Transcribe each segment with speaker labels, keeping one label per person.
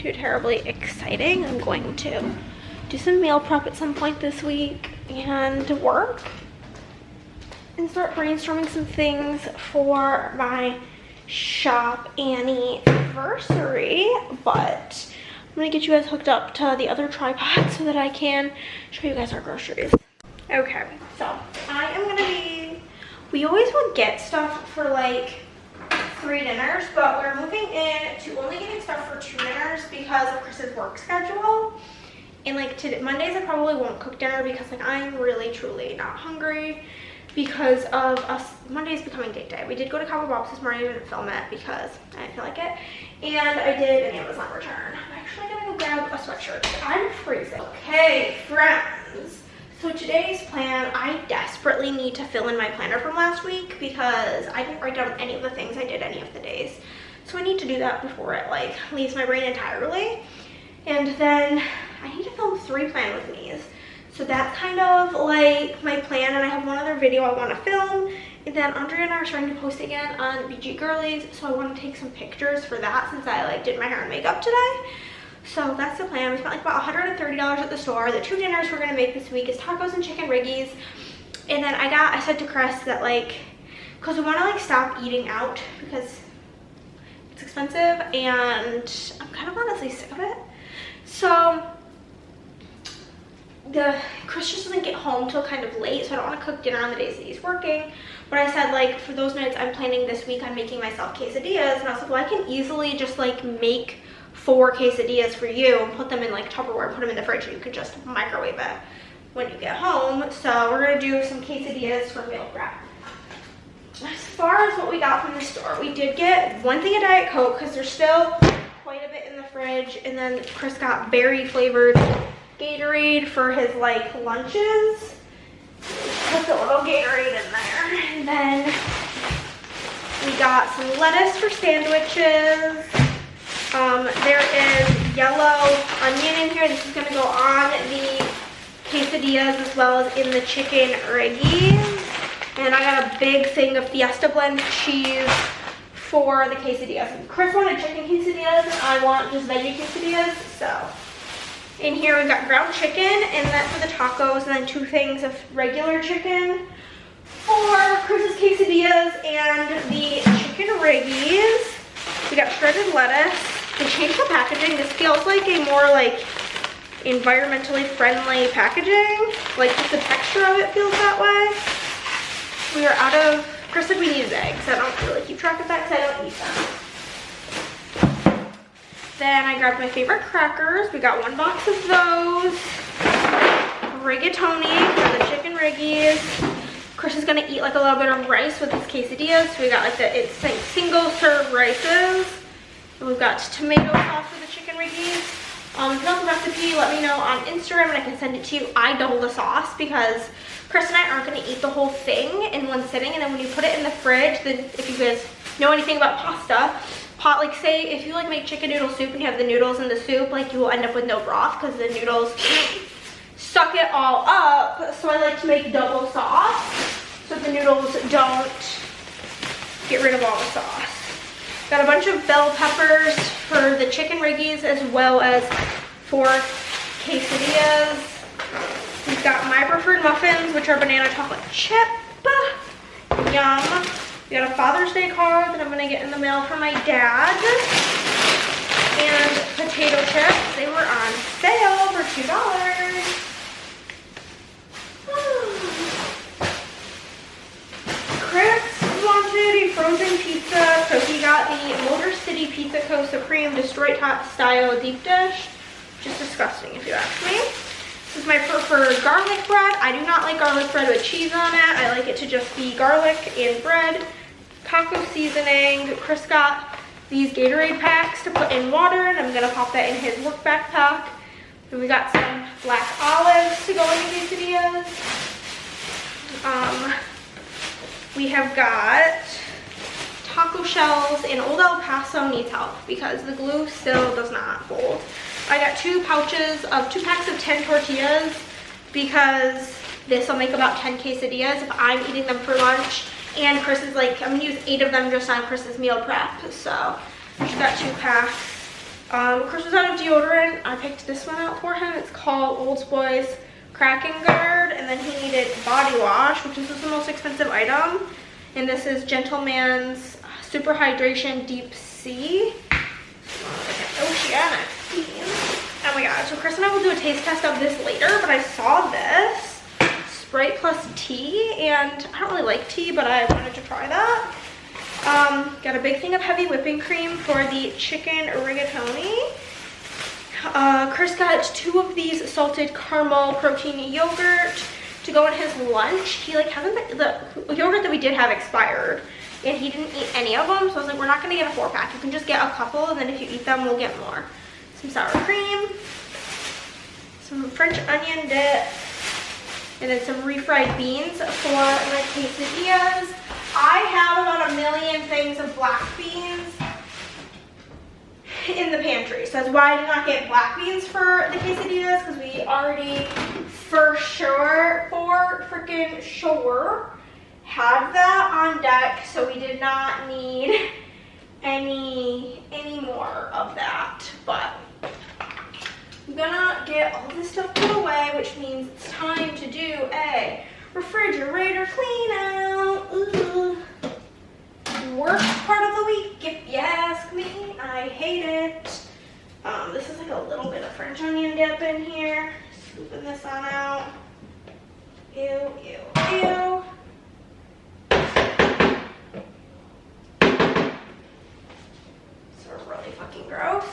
Speaker 1: too terribly exciting. I'm going to do some meal prep at some point this week and work and start brainstorming some things for my shop anniversary. But I'm gonna get you guys hooked up to the other tripod so that I can show you guys our groceries. Okay, so I am gonna be, we always would get stuff for like 3 dinners, but we're moving in to only getting stuff for 2 dinners because of Chris's work schedule. And like today, Mondays I probably won't cook dinner because like I'm really truly not hungry because of us. Monday's becoming date day. We did go to Cabo Bob's this morning. I didn't film it because I didn't feel like it. And I did an Amazon return. I'm actually gonna go grab a sweatshirt. I'm freezing. Okay, friends. So today's plan, I desperately need to fill in my planner from last week because I didn't write down any of the things I did any of the days. So I need to do that before it like leaves my brain entirely. And then I need to film 3 plan with me's. So that's kind of like my plan, and I have one other video I want to film. And then Andrea and I are starting to post again on BG Girlies, so I want to take some pictures for that since I like did my hair and makeup today. So that's the plan. We spent like about $130 at the store. The 2 dinners we're gonna make this week is tacos and chicken riggies. And then I said to Chris that like, cause we wanna like stop eating out because it's expensive and I'm kind of honestly sick of it. So Chris just doesn't get home till kind of late, so I don't want to cook dinner on the days that he's working. But I said like for those nights I'm planning this week on making myself quesadillas, and I was like, well, I can easily just like make 4 quesadillas for you and put them in like Tupperware, put them in the fridge, and you can just microwave it when you get home. So we're gonna do some quesadillas for meal prep. As far as what we got from the store, we did get 1 thing of Diet Coke because there's still quite a bit in the fridge, and then Chris got berry flavored Gatorade for his like lunches. Put the little Gatorade in there. And then we got some lettuce for sandwiches. There is yellow onion in here. This is gonna go on the quesadillas as well as in the chicken riggies. And I got a big thing of Fiesta blend cheese for the quesadillas. Chris wanted chicken quesadillas and I want just veggie quesadillas, so. In here we've got ground chicken, and that's for the tacos, and then 2 things of regular chicken for Chris's quesadillas and the chicken riggies. We got shredded lettuce. They changed the packaging. This feels like a more like environmentally friendly packaging. Like just the texture of it feels that way. We are out of, Chris said we needed eggs. I don't really keep track of that because I don't eat them. Then I grabbed my favorite crackers. We got 1 box of those. Rigatoni for the chicken riggies. Chris is gonna eat like a little bit of rice with his quesadillas. So we got like it's like single serve rices. And we've got tomato sauce for the chicken riggies. If you know the recipe, let me know on Instagram and I can send it to you. I double the sauce because Chris and I aren't gonna eat the whole thing in one sitting. And then when you put it in the fridge, then if you guys know anything about pasta, like say if you like make chicken noodle soup and you have the noodles in the soup, like you will end up with no broth because the noodles suck it all up. So I like to make double sauce so the noodles don't get rid of all the sauce. Got a bunch of bell peppers for the chicken riggies as well as for quesadillas. We've got my preferred muffins, which are banana chocolate chip. Yum. We got a Father's Day card that I'm gonna get in the mail from my dad. And potato chips. They were on sale for $2. Chris wanted a frozen pizza, so he got the Motor City Pizza Co. Supreme Destroy Top Style Deep Dish. Which is disgusting if you ask me. This is my preferred garlic bread. I do not like garlic bread with cheese on it. I like it to just be garlic and bread. Taco seasoning. Chris got these Gatorade packs to put in water, and I'm gonna pop that in his work backpack. And we got some black olives to go in the quesadillas. We have got taco shells, and Old El Paso needs help because the glue still does not hold. I got 2 packs of 10 tortillas because this will make about 10 quesadillas if I'm eating them for lunch. And Chris is like, I'm gonna use 8 of them just on Chris's meal prep. So I just got 2 packs. Chris was out of deodorant. I picked this one out for him. It's called Old Boy's Crack and Guard, and then he needed body wash, which is the most expensive item. And this is Gentleman's Super Hydration Deep Sea. Oceanic. Oh my god. So Chris and I will do a taste test of this later, but I saw this Sprite plus tea, and I don't really like tea, but I wanted to try that. Got a big thing of heavy whipping cream for the chicken rigatoni. Chris got 2 of these salted caramel protein yogurt to go in his lunch. He like hasn't been, the yogurt that we did have expired, and he didn't eat any of them, so I was like, we're not gonna get a 4-pack. You can just get a couple, and then if you eat them, we'll get more. Some sour cream, some French onion dip, and then some refried beans for my quesadillas. I have about 1 million things of black beans in the pantry, so that's why I did not get black beans for the quesadillas, because we already for freaking sure had that on deck, so we did not need any more of that. But I'm gonna get all this stuff put away, which means it's time to do a refrigerator clean out. Ooh. Worst part of the week, if you ask me. I hate it. This is like a little bit of French onion dip in here. Scooping this on out. Ew, ew, ew. So really fucking gross.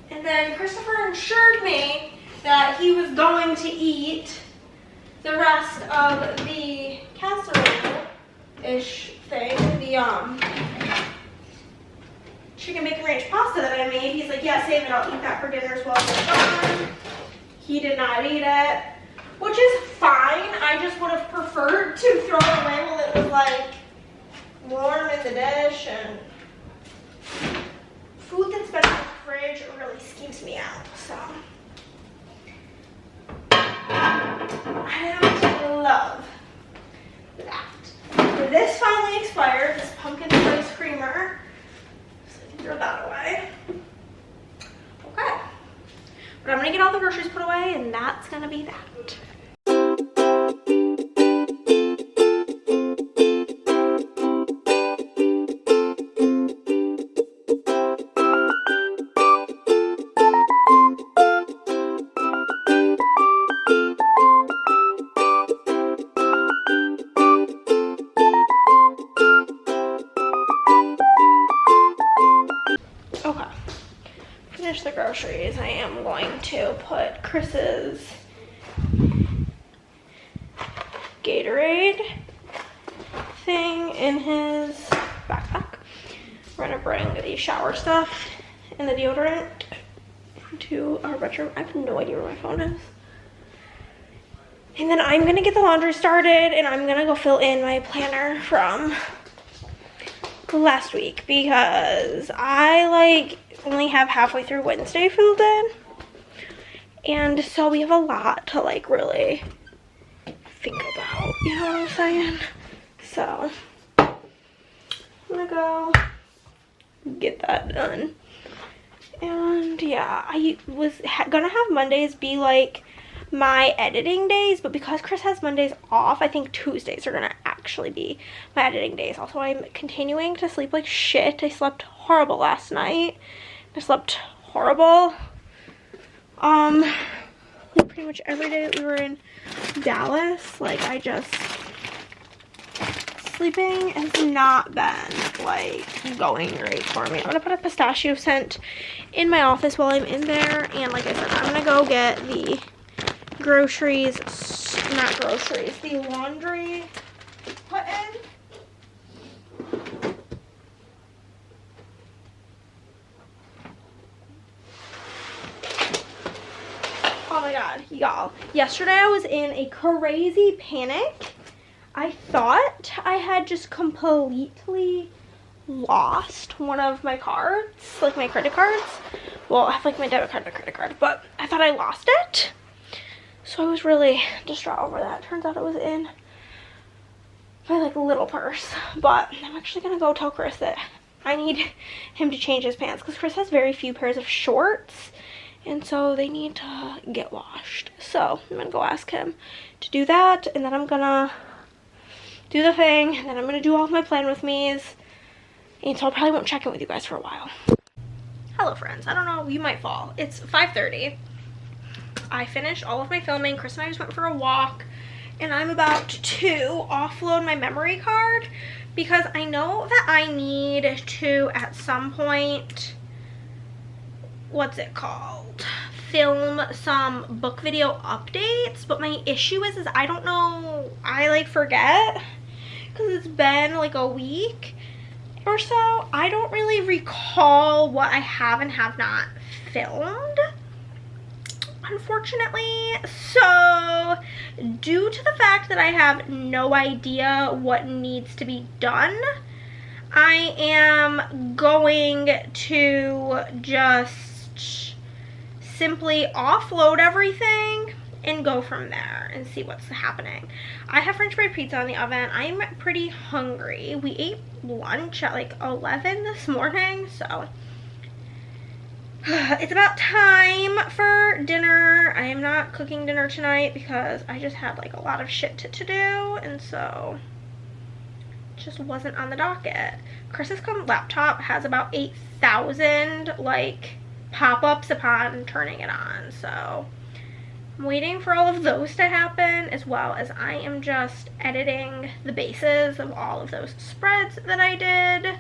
Speaker 1: And then Christopher assured me that he was going to eat the rest of the casserole-ish thing, the chicken bacon ranch pasta that I made. He's like, yeah, save it, I'll eat that for dinner as well as it's gone. He did not eat it, which is fine. I just would have preferred to throw it away while it was like warm in the dish, and food that's been in the fridge really skeeves me out, so. I don't love that. So this finally expired, this pumpkin spice creamer. So I can throw that away. Okay. But I'm gonna get all the groceries put away, and that's gonna be that. The groceries. I am going to put Chris's Gatorade thing in his backpack. We're gonna bring the shower stuff and the deodorant to our bedroom. I have no idea where my phone is. And then I'm gonna get the laundry started, and I'm gonna go fill in my planner from last week, because I like only have halfway through Wednesday filled in, and so we have a lot to like really think about, you know what I'm saying? So I'm gonna go get that done. And yeah, I was gonna have Mondays be like my editing days, but because Chris has Mondays off, I think Tuesdays are gonna actually be my editing days. Also, I'm continuing to sleep like shit. I slept horrible last night. I slept horrible. Pretty much every day that we were in Dallas, like sleeping has not been like going great for me. I'm gonna put a pistachio scent in my office while I'm in there, and like I said, I'm gonna go get the groceries, not groceries, the laundry put in. Oh my god, y'all. Yesterday I was in a crazy panic. I thought I had just completely lost one of my cards, like my credit cards. Well, I have like my debit card and a credit card, but I thought I lost it. So I was really distraught over that. Turns out it was in my like little purse. But I'm actually gonna go tell Chris that I need him to change his pants because Chris has very few pairs of shorts, and so they need to get washed. So I'm gonna go ask him to do that, and then I'm gonna do the thing, and then I'm gonna do all of my plan with me's, and so I probably won't check in with you guys for a while. Hello friends, I don't know, you might fall. It's 5:30. I finished all of my filming. Chris and I just went for a walk, and I'm about to offload my memory card because I know that I need to at some point, what's it called, film some book video updates, but my issue is I don't know, I like forget because it's been like a week or so. I don't really recall what I have and have not filmed, unfortunately. So due to the fact that I have no idea what needs to be done, I am going to just simply offload everything and go from there and see what's happening. I have French fried pizza in the oven. I'm pretty hungry. We ate lunch at like 11 this morning, so it's about time for dinner. I am not cooking dinner tonight because I just had like a lot of shit to do, and so it just wasn't on the docket. Chris's laptop has about 8,000 like pop-ups upon turning it on, so I'm waiting for all of those to happen, as well as I am just editing the bases of all of those spreads that I did.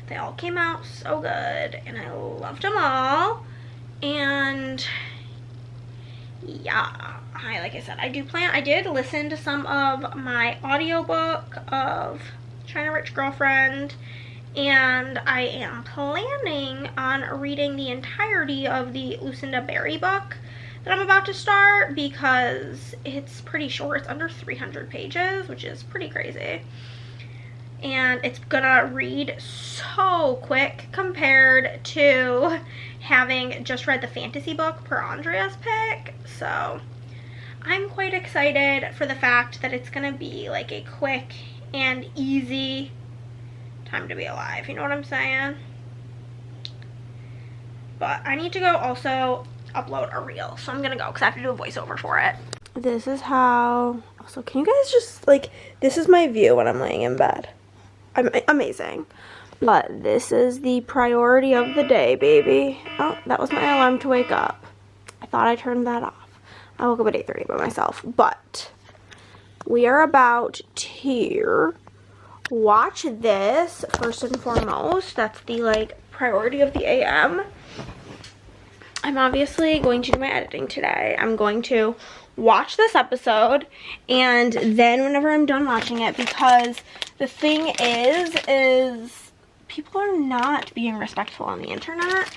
Speaker 1: They all came out so good, and I loved them all. And yeah, like I said, I did listen to some of my audiobook of China Rich Girlfriend, and I am planning on reading the entirety of the Lucinda Berry book that I'm about to start because it's pretty short. It's under 300 pages, which is pretty crazy. And it's gonna read so quick compared to having just read the fantasy book per Andrea's pick. So I'm quite excited for the fact that it's gonna be like a quick and easy time to be alive, you know what I'm saying? But I need to go also upload a reel, so I'm gonna go because I have to do a voiceover for it. This is how, also, can you guys just like, this is my view when I'm laying in bed. I'm amazing. But this is the priority of the day, baby. Oh, that was my alarm to wake up. I thought I turned that off. I woke up at 8:30 by myself. But we are about to watch this first and foremost. That's the like priority of the AM. I'm obviously going to do my editing today. I'm going to watch this episode, and then whenever I'm done watching it, because the thing is people are not being respectful on the internet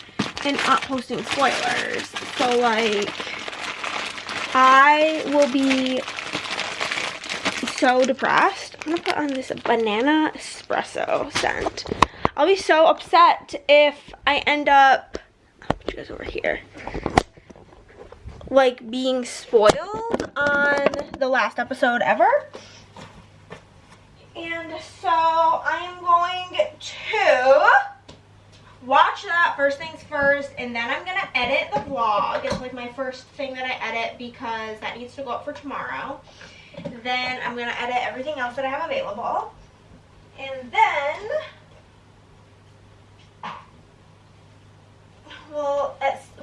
Speaker 1: and not posting spoilers. So like, I will be so depressed. I'm gonna put on this banana espresso scent. I'll be so upset if I end up, I'll put you guys over here, like being spoiled on the last episode ever. And so I am going to watch that first things first, and then I'm gonna edit the vlog. It's like my first thing that I edit because that needs to go up for tomorrow. Then I'm gonna edit everything else that I have available, and then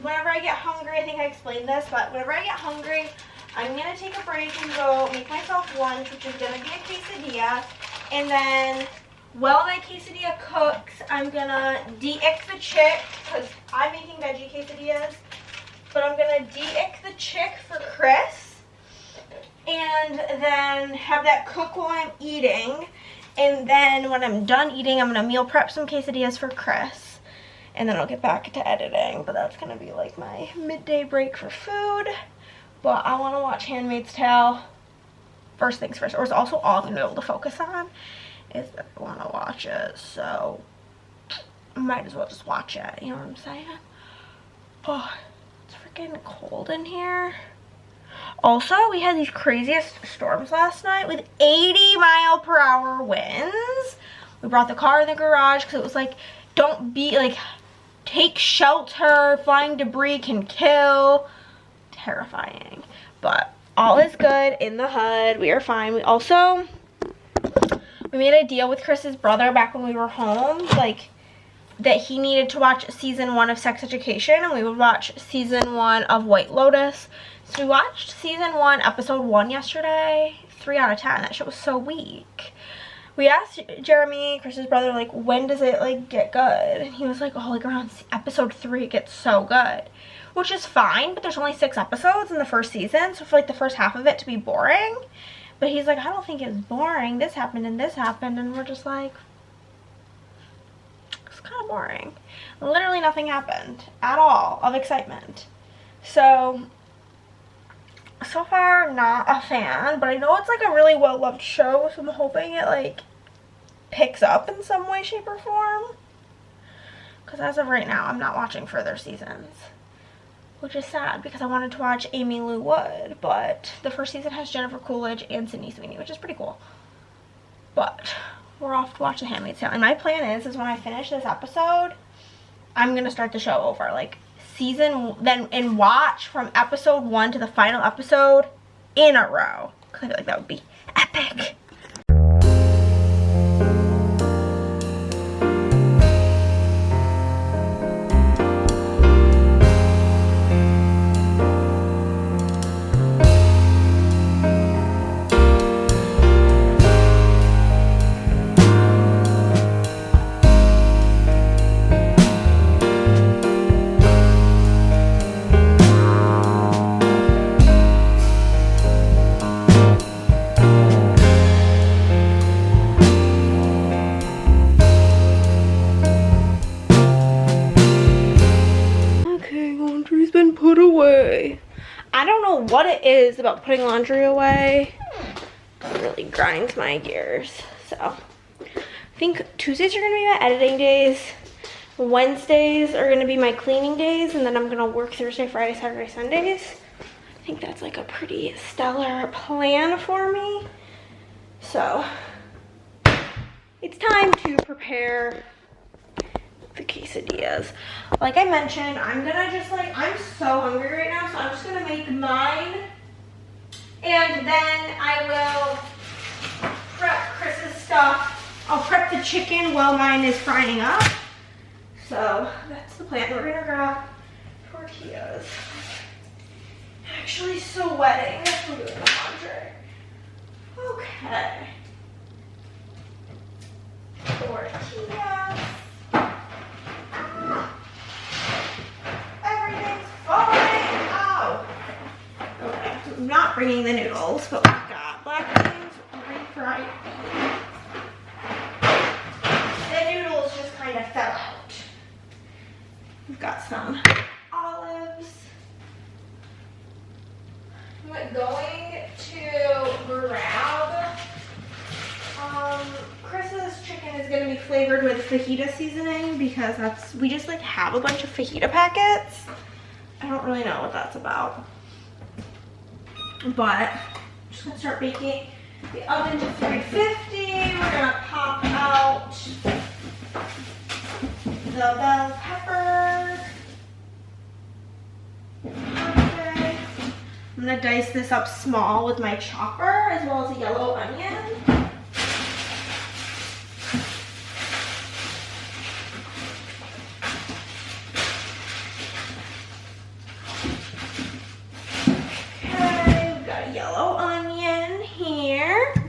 Speaker 1: whenever I get hungry, I think I explained this, but whenever I get hungry, I'm going to take a break and go make myself lunch, which is going to be a quesadilla. And then while my quesadilla cooks, I'm going to de-ick the chick, because I'm making veggie quesadillas. But I'm going to de-ick the chick for Chris, and then have that cook while I'm eating. And then when I'm done eating, I'm going to meal prep some quesadillas for Chris. And then I'll get back to editing, but that's going to be like my midday break for food. But I want to watch Handmaid's Tale first things first. Or it's also all I'm going to be able to focus on is that I want to watch it. So I might as well just watch it, you know what I'm saying? Oh, it's freaking cold in here. Also, we had these craziest storms last night with 80-mile-per-hour winds. We brought the car in the garage because it was like, don't be like, take shelter, flying debris can kill. Terrifying. But all is good in the hood. We are fine. We made a deal with Chris's brother back when we were home, like, that he needed to watch season 1 of Sex Education, and we would watch season 1 of White Lotus. So we watched season 1, episode 1 yesterday. 3 out of 10. That shit was so weak. We asked Jeremy, Chris's brother, like, when does it, like, get good? And he was like, oh, like, around episode 3 it gets so good. Which is fine, but there's only 6 episodes in the first season, so for, like, the first half of it to be boring. But he's like, I don't think it's boring. This happened, and we're just like, it's kind of boring. Literally nothing happened at all of excitement. So far, not a fan, but I know it's like a really well-loved show, so I'm hoping it like picks up in some way, shape, or form. Because as of right now, I'm not watching further seasons. Which is sad because I wanted to watch Amy Lou Wood, but the first season has Jennifer Coolidge and Sydney Sweeney, which is pretty cool. But we're off to watch The Handmaid's Tale. And my plan is when I finish this episode, I'm going to start the show over. Like, and watch from episode 1 to the final episode in a row. Because I feel like that would be epic. Put away. I don't know what it is about putting laundry away. It really grinds my gears. So I think Tuesdays are gonna be my editing days. Wednesdays are gonna be my cleaning days, and then I'm gonna work Thursday, Friday, Saturday, Sundays. I think that's like a pretty stellar plan for me. So it's time to prepare the quesadillas. Like I mentioned, I'm gonna just like, I'm so hungry right now, so I'm just gonna make mine, and then I will prep Chris's stuff. I'll prep the chicken while mine is frying up. So that's the plan. We're gonna grab tortillas. Actually sweating from doing the laundry. Okay. Tortillas. Everything's falling out. Okay, I'm not bringing the noodles, but we've got black beans, refried. The noodles just kind of fell out. We've got some olives. I'm going to grab Chris's chicken is going to be flavored with fajita seasoning because we just like have a bunch of fajita packets. I don't really know what that's about. But I'm just going to start baking. The oven to 350. We're going to pop out the bell pepper. Okay. I'm going to dice this up small with my chopper as well as a yellow onion.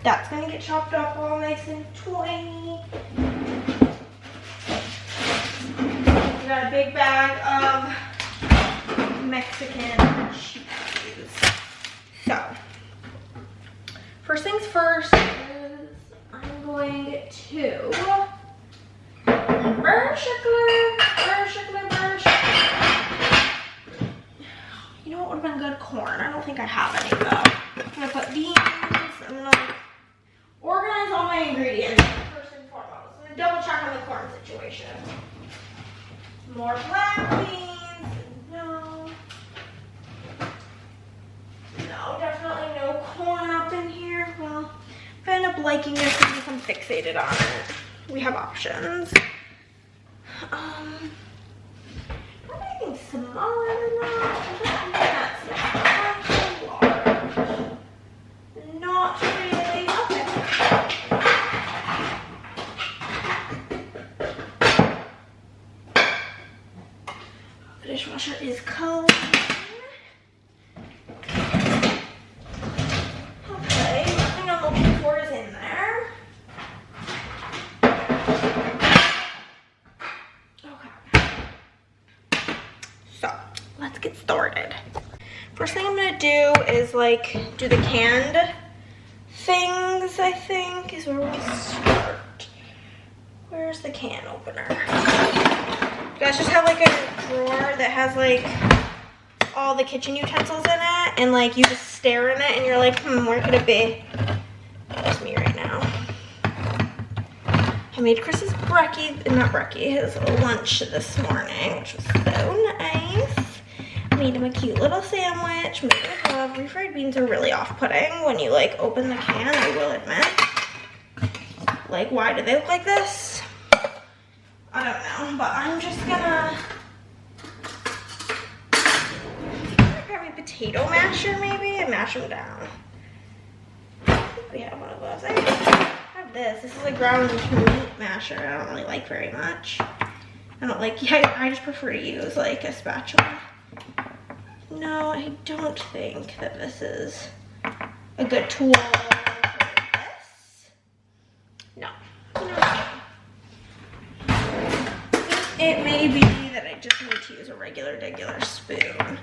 Speaker 1: That's gonna get chopped up all nice and tiny. We got a big bag of Mexican cheese. So, first things first is I'm going to burn sugar. You know what would have been good? Corn. I don't think I have any though. I'm gonna put beans. I'm gonna organize all my ingredients first and foremost. I'm gonna double check on the corn situation. More black beans. No, I end up liking it because I'm fixated on it, we have options. Anything smaller than that? Not really. Okay. The dishwasher is clean. Okay, nothing I'm looking for is in there. Okay. So, let's get started. First thing I'm gonna do is like do the canned things, I think, is where we start. Where's the can opener? You guys just have like a drawer that has like all the kitchen utensils in it, and like you just stare in it and you're like, where could it be? That's me right now. I made Chris's his lunch this morning, which was so nice. Made him a cute little sandwich, made it with love. Refried beans are really off-putting when you like open the can, I will admit. Like, why do they look like this? I don't know, but I'm just gonna grab my potato masher maybe and mash them down. We have one of those. I have this. This is a ground meat masher. I don't really like very much. I just prefer to use like a spatula. No, I don't think that this is a good tool for this. No. It may be that I just need to use a regular spoon.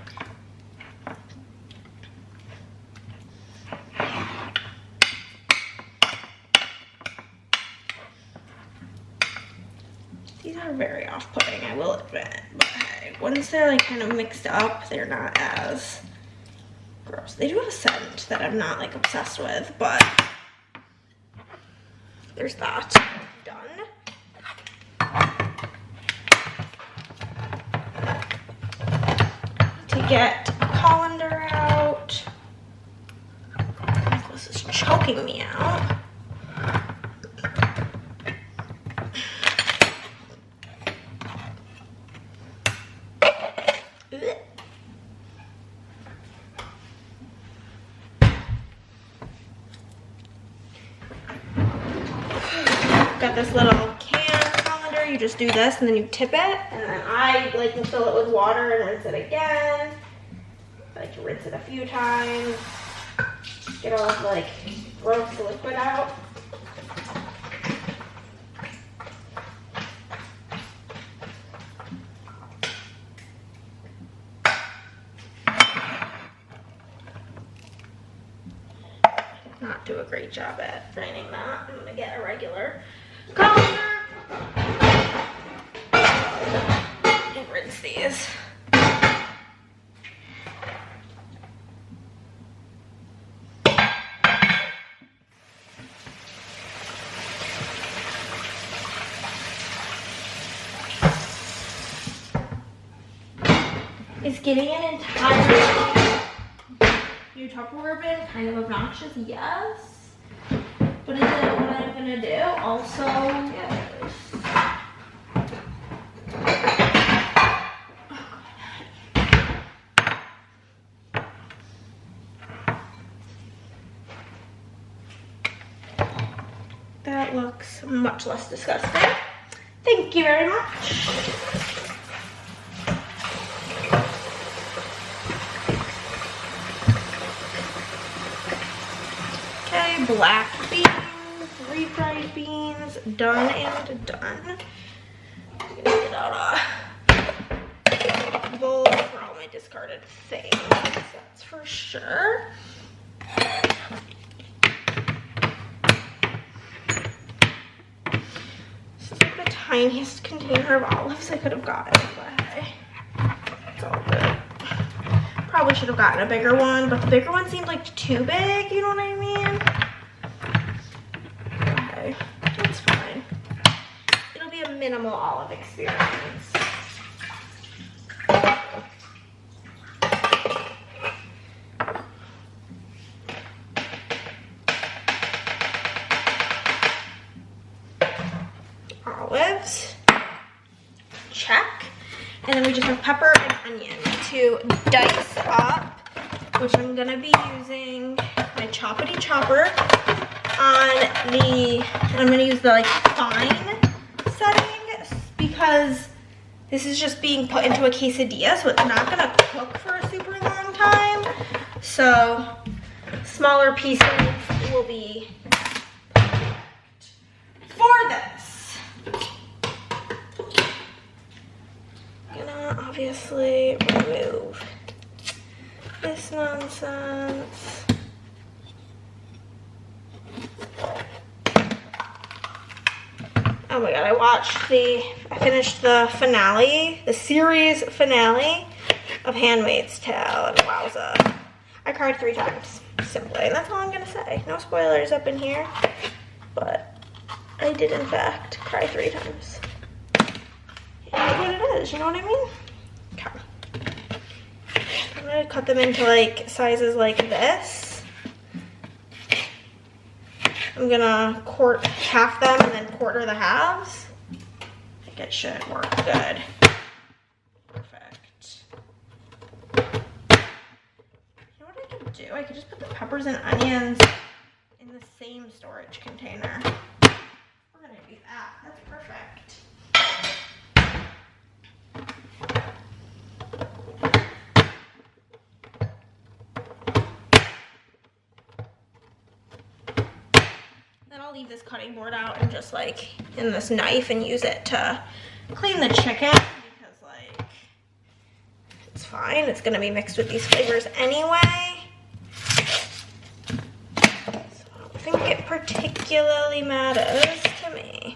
Speaker 1: These are very off-putting, I will admit, but hey, once they're like kind of mixed up, they're not as gross. They do have a scent that I'm not like obsessed with, but there's that. Done. To get a colander out. This is choking me out. Got this little can colander. You just do this and then you tip it, and then I like to fill it with water and rinse it again. I like to rinse it a few times. Get all of like gross liquid out. Not do a great job at draining that. I'm gonna get a regular colander and rinse these. Is getting an entire new Tupperware bin kind of obnoxious? Yes. But is it what I'm gonna do? Also, yes. That looks much less disgusting. Thank you very much. Black beans, refried beans, done and done. I'm gonna get out a bowl for all my discarded things, that's for sure. This is like the tiniest container of olives I could have gotten, but hey, it's all good. Probably should have gotten a bigger one, but the bigger one seemed like too big, you know what I mean? Okay, that's fine. It'll be a minimal olive experience. olives. Check. And then we just have pepper and onion to dice up, which I'm gonna be using my choppity chopper I'm gonna use the like fine setting because this is just being put into a quesadilla, so it's not gonna cook for a super long time. So smaller pieces will be perfect for this. I'm gonna obviously remove this nonsense. Oh my god, I finished the finale, the series finale of Handmaid's Tale, and wowza. I cried 3 times, simply, and that's all I'm gonna say. No spoilers up in here, but I did in fact cry 3 times. It's what it is, you know what I mean? Okay. I'm gonna cut them into like sizes like this. I'm gonna half them and then quarter the halves. I think it should work good. Perfect. You know what I could do? I could just put the peppers and onions in the same storage container. We're gonna do that. That's perfect. Then I'll leave this cutting board out and just like in this knife and use it to clean the chicken because like it's fine. It's gonna be mixed with these flavors anyway. So I don't think it particularly matters to me.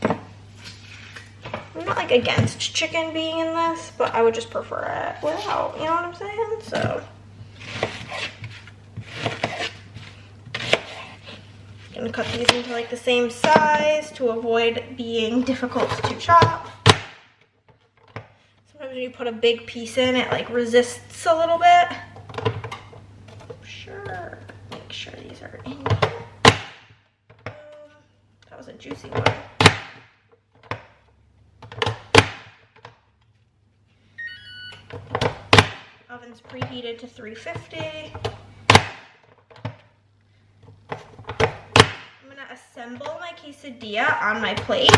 Speaker 1: I'm not like against chicken being in this, but I would just prefer it without, you know what I'm saying? So gonna cut these into like the same size to avoid being difficult to chop. Sometimes when you put a big piece in, it like resists a little bit. Sure, make sure these are in here. That was a juicy one. Oven's preheated to 350. Assemble my quesadilla on my plate,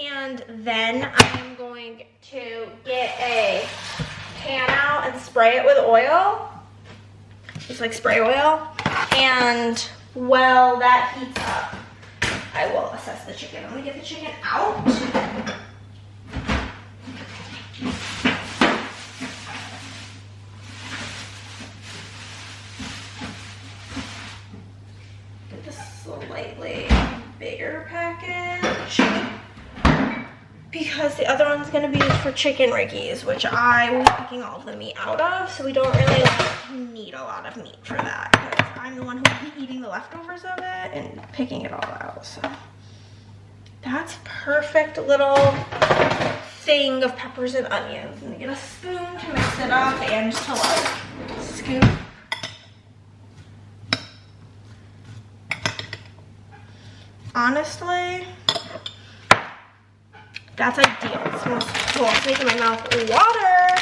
Speaker 1: and then I'm going to get a pan out and spray it with oil, just like spray oil, and while that heats up, I will assess the chicken. I'm gonna get the chicken out. Slightly bigger package because the other one's going to be used for chicken riggies, which I will be picking all of the meat out of, so we don't really need a lot of meat for that because I'm the one who will be eating the leftovers of it and picking it all out. So that's perfect little thing of peppers and onions. I'm going to get a spoon to mix it up and to like scoop. Honestly, that's ideal. It smells cool. It's making my mouth water.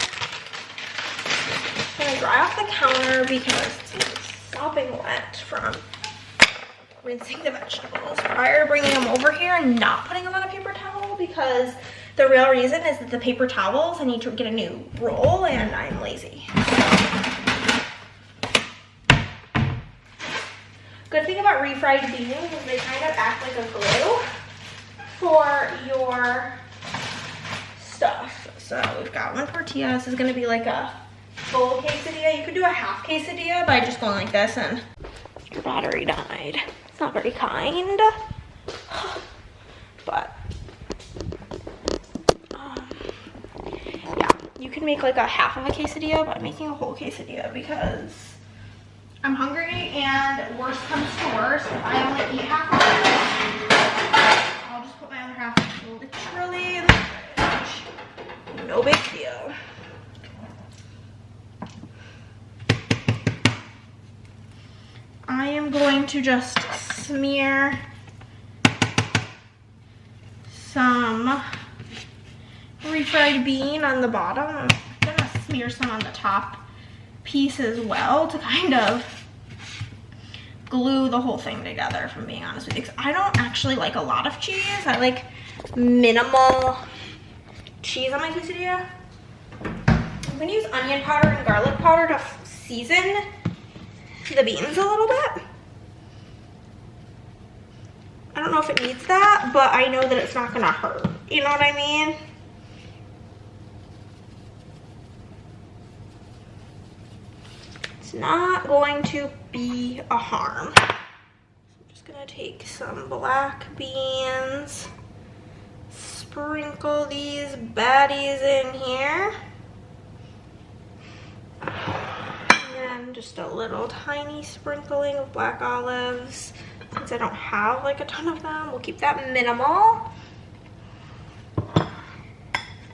Speaker 1: I'm gonna dry off the counter because it's sopping wet from rinsing the vegetables prior to bringing them over here and not putting them on a paper towel, because the real reason is that the paper towels, I need to get a new roll and I'm lazy. Good thing about refried beans is they kind of act like a glue for your stuff. So we've got one tortilla. This is going to be like a full quesadilla. You could do a half quesadilla by just going like this, and your battery died. It's not very kind, but yeah, you can make like a half of a quesadilla by making a whole quesadilla because I'm hungry, and worst comes to worst, if I only eat half of it, I'll just put my other half literally in the fridge. No big deal. I am going to just smear some refried bean on the bottom. I'm gonna smear some on the top piece as well to kind of glue the whole thing together, if I'm being honest with you, because I don't actually like a lot of cheese. I like minimal cheese on my quesadilla. I'm gonna use onion powder and garlic powder to season the beans a little bit. I don't know if it needs that, but I know that it's not gonna hurt. You know what I mean? It's not going to be a harm. So I'm just gonna take some black beans, sprinkle these baddies in here. And then just a little tiny sprinkling of black olives. Since I don't have like a ton of them, we'll keep that minimal.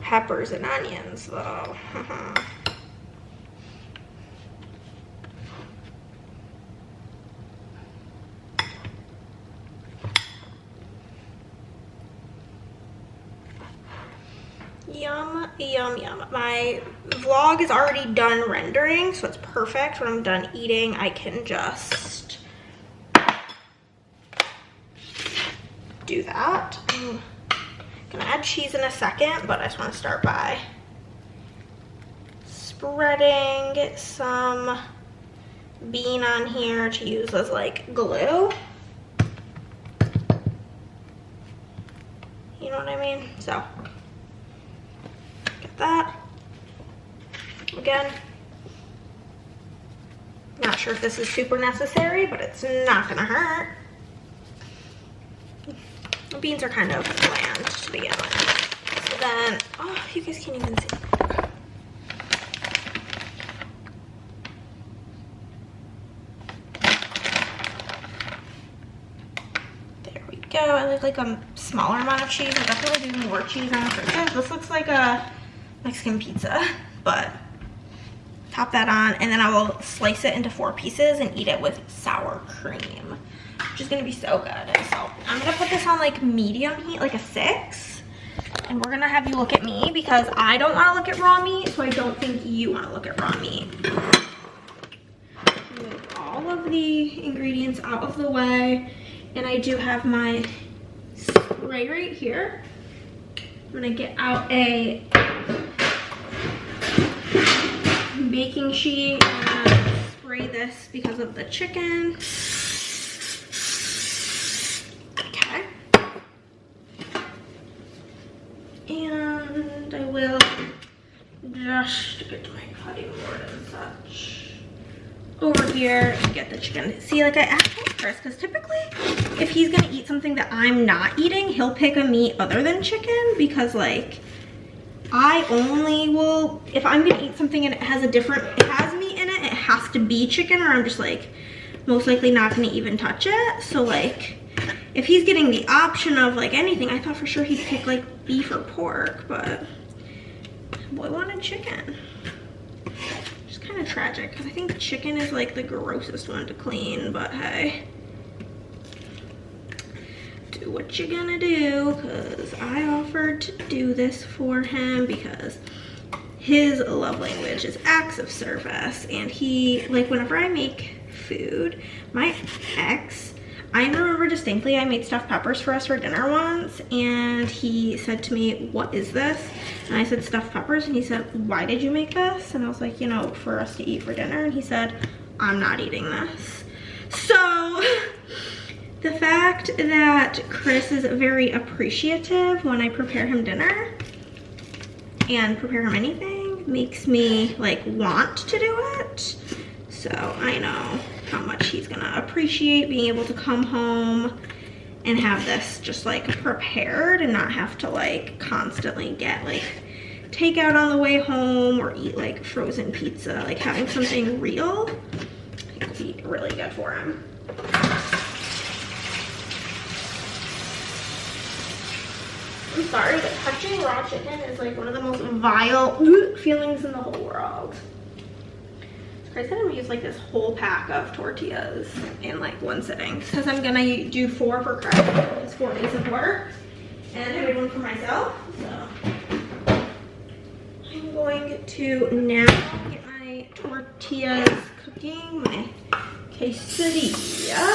Speaker 1: Peppers and onions though. Yum, yum, yum. My vlog is already done rendering, so it's perfect. When I'm done eating, I can just do that. I'm gonna add cheese in a second, but I just want to start by spreading some bean on here to use as like glue. You know what I mean? So get that. Again, not sure if this is super necessary, but it's not gonna hurt. The beans are kind of bland to begin with. So then, oh, you guys can't even see. There we go. I like a smaller amount of cheese. I definitely do more cheese on the This looks like a Mexican pizza, but top that on, and then I will slice it into 4 pieces and eat it with sour cream, which is gonna be so good. So I'm gonna put this on like medium heat, like a 6, and we're gonna have you look at me because I don't wanna look at raw meat, so I don't think you wanna look at raw meat. Move all of the ingredients out of the way, and I do have my spray right here. I'm gonna get out a baking sheet and spray this because of the chicken. Okay. And I will just get my cutting board and such over here and get the chicken. See, like I asked Chris, because typically if he's gonna eat something that I'm not eating, he'll pick a meat other than chicken, because like I only will, if I'm gonna eat something and it has meat in it, it has to be chicken, or I'm just like most likely not gonna even touch it. So like if he's getting the option of like anything, I thought for sure he'd pick like beef or pork, but boy wanted chicken. It's kind of tragic because I think chicken is like the grossest one to clean, but hey, do what you're gonna do, because I offered to do this for him because his love language is acts of service. And he, like, whenever I make food, my ex, I remember distinctly I made stuffed peppers for us for dinner once, and he said to me, "What is this?" And I said, "Stuffed peppers." And he said, "Why did you make this?" And I was like, "You know, for us to eat for dinner." And he said, "I'm not eating this." So the fact that Chris is very appreciative when I prepare him dinner and prepare him anything makes me like want to do it. So I know how much he's gonna appreciate being able to come home and have this just like prepared and not have to like constantly get like takeout on the way home or eat like frozen pizza. Like having something real, I think will be really good for him. I'm sorry, but touching raw chicken is like one of the most vile feelings in the whole world. So I said I'm gonna use like this whole pack of tortillas in like one sitting because I'm gonna do 4 for Chris. It's 4 days of work. And I made one for myself, so I'm going to now get my tortillas cooking, my quesadilla.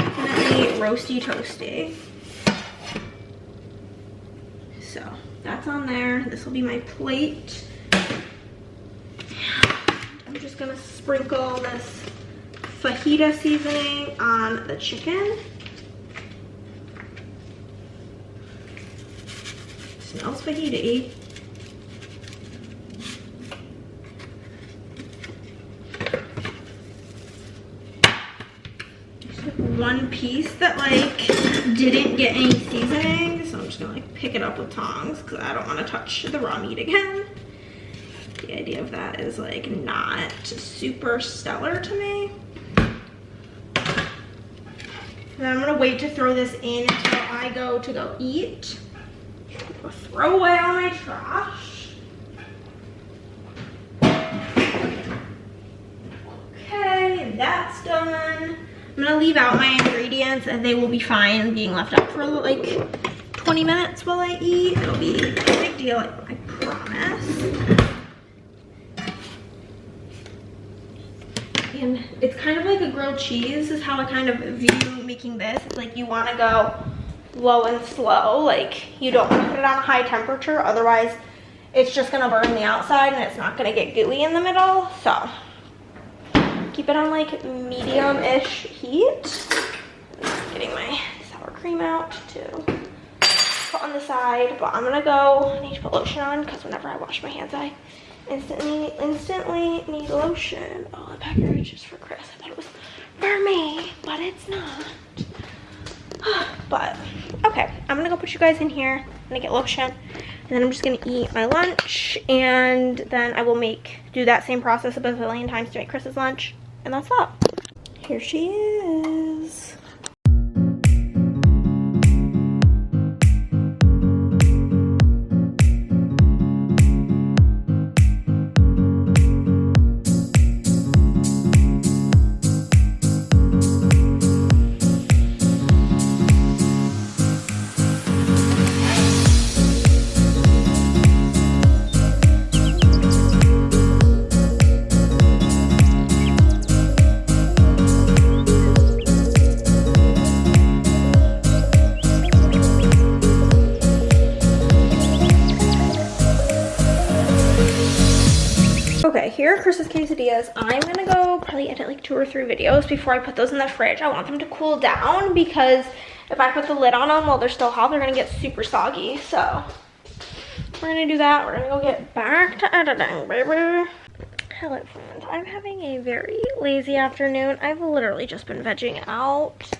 Speaker 1: Definitely roasty toasty. So that's on there. This will be my plate. I'm just gonna sprinkle this fajita seasoning on the chicken. Smells fajita-y. Just one piece that like didn't get any seasoning, so I'm just gonna like pick it up with tongs because I don't want to touch the raw meat again. The idea of that is like not super stellar to me. And I'm gonna wait to throw this in until I go eat. I'll throw away all my trash. Okay, that's done. I'm gonna leave out my ingredients and they will be fine being left out for like 20 minutes while I eat. It'll be a big deal, I promise. And it's kind of like a grilled cheese is how I kind of view making this. It's like you want to go low and slow. Like you don't want to put it on a high temperature. Otherwise, it's just going to burn the outside and it's not going to get gooey in the middle. So keep it on like medium-ish heat. Getting my sour cream out to put on the side. But I'm going to go, I need to put lotion on because whenever I wash my hands, I instantly need lotion. Oh, the package is for Chris. I thought it was for me, but it's not. But okay, I'm gonna go put you guys in here. I'm gonna get lotion, and then I'm just gonna eat my lunch, and then I will do that same process a bazillion times to make Chris's lunch, and that's that. Here she is. Okay, here are Chris's quesadillas. I'm gonna go probably edit like 2 or 3 videos before I put those in the fridge. I want them to cool down because if I put the lid on them while they're still hot, they're gonna get super soggy. So we're gonna do that. We're gonna go get back to editing, baby. Hello friends, I'm having a very lazy afternoon. I've literally just been vegging out.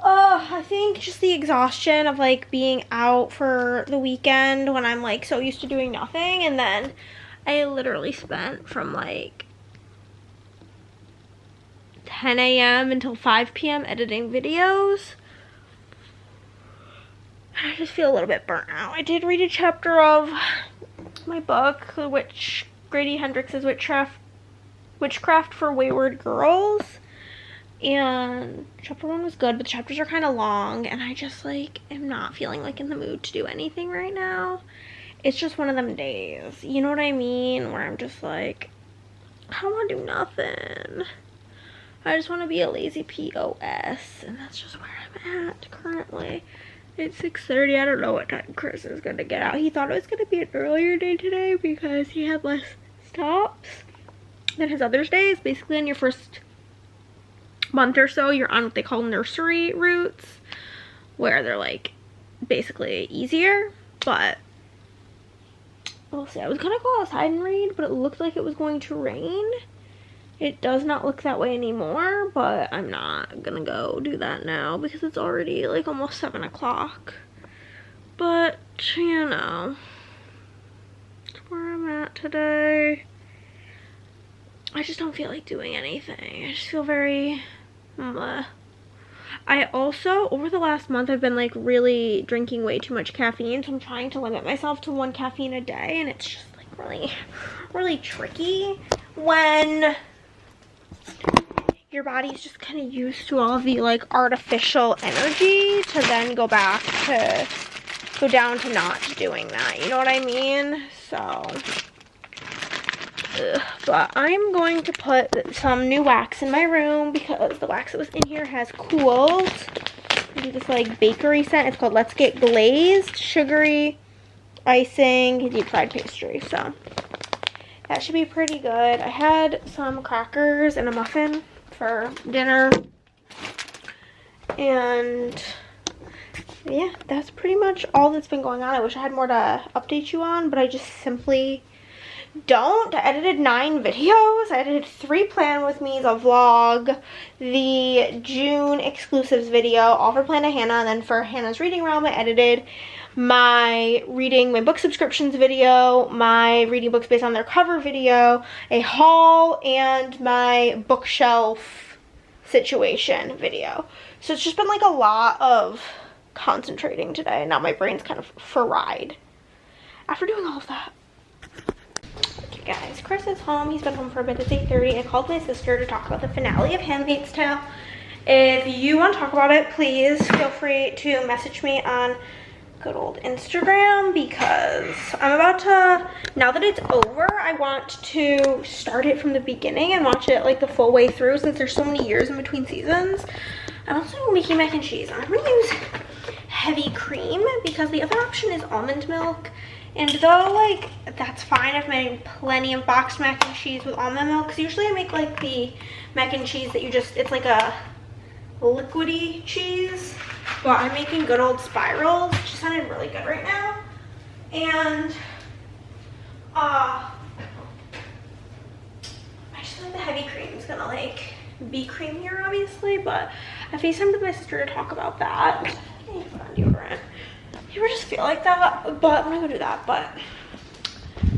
Speaker 1: I think just the exhaustion of like being out for the weekend when I'm like so used to doing nothing, and then I literally spent from like 10 a.m. until 5 p.m. editing videos. I just feel a little bit burnt out. I did read a chapter of my book, which Grady Hendrix's Witchcraft for Wayward Girls. And chapter 1 was good, but the chapters are kind of long, and I just like am not feeling like in the mood to do anything right now. It's just one of them days, you know what I mean, where I'm just like, I don't want to do nothing. I just want to be a lazy POS, and that's just where I'm at currently. It's 6:30. I don't know what time Chris is going to get out. He thought it was going to be an earlier day today because he had less stops than his other days. Basically, on your first month or so, you're on what they call nursery routes, where they're like basically easier, but we'll see. I was gonna go outside and read, but it looked like it was going to rain. It does not look that way anymore, but I'm not gonna go do that now because it's already like almost 7 o'clock. But, you know, that's where I'm at today. I just don't feel like doing anything. I just feel very bleh. I also, over the last month, I've been like really drinking way too much caffeine, so I'm trying to limit myself to 1 caffeine a day, and it's just like really tricky when your body's just kind of used to all of the like artificial energy to then go down to not doing that. You know what I mean? So, but I'm going to put some new wax in my room because the wax that was in here has cooled. I do this like bakery scent. It's called Let's Get Glazed, sugary icing, deep fried pastry. So that should be pretty good. I had some crackers and a muffin for dinner. And yeah, that's pretty much all that's been going on. I wish I had more to update you on, but I just simply don't. I edited 9 videos. I edited 3 Plan With Me's, a vlog, the June exclusives video, all for Plan to Hannah, and then for Hannah's Reading Realm, I edited my reading my book subscriptions video, my reading books based on their cover video, a haul, and my bookshelf situation video. So it's just been like a lot of concentrating today. Now my brain's kind of fried after doing all of that. Okay guys, Chris is home. He's been home for a bit. It's 8:30. I called my sister to talk about the finale of Handmaid's Tale. If you want to talk about it, please feel free to message me on good old Instagram, because I'm about to, now that it's over, I want to start it from the beginning and watch it like the full way through, since there's so many years in between seasons. I'm also making mac and cheese. I'm gonna use heavy cream because the other option is almond milk, and though like that's fine, I've made plenty of boxed mac and cheese with almond milk, because usually I make like the mac and cheese that you just, it's like a liquidy cheese. Well, I'm making good old spirals, which sounded really good right now. And I just feel like the heavy cream is gonna like be creamier, obviously, but I FaceTimed with my sister to talk about that. I need to put on deodorant. You ever just feel like that? But I'm gonna go do that. But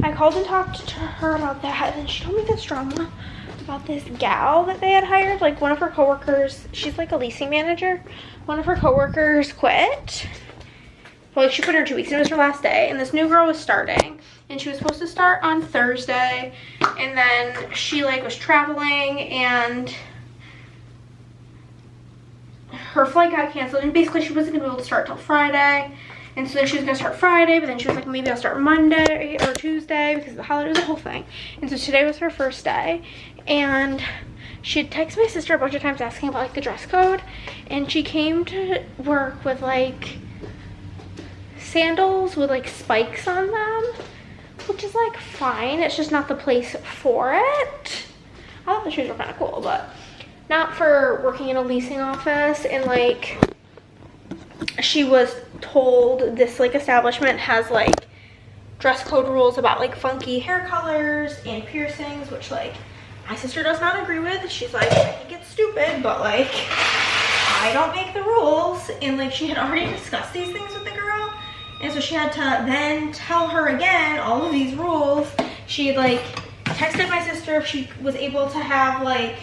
Speaker 1: I called and talked to her about that, and she told me this drama about this gal that they had hired. Like one of her coworkers, she's like a leasing manager. One of her coworkers quit. Well, like she put her 2 weeks, and it was her last day, and this new girl was starting, and she was supposed to start on Thursday, and then she like was traveling and her flight got canceled, and basically she wasn't gonna be able to start till Friday. And so then she was gonna start Friday, but then she was like, maybe I'll start Monday or Tuesday because of the holiday, was the whole thing. And so today was her first day, and she had texted my sister a bunch of times asking about like the dress code, and she came to work with like sandals with like spikes on them, which is like fine. It's just not the place for it. I thought the shoes were kind of cool, but not for working in a leasing office. And like she was told this like establishment has like dress code rules about like funky hair colors and piercings, which like my sister does not agree with. She's like, I think it's stupid, but like I don't make the rules. And like she had already discussed these things with the girl, and so she had to then tell her again all of these rules. She had like texted my sister if she was able to have like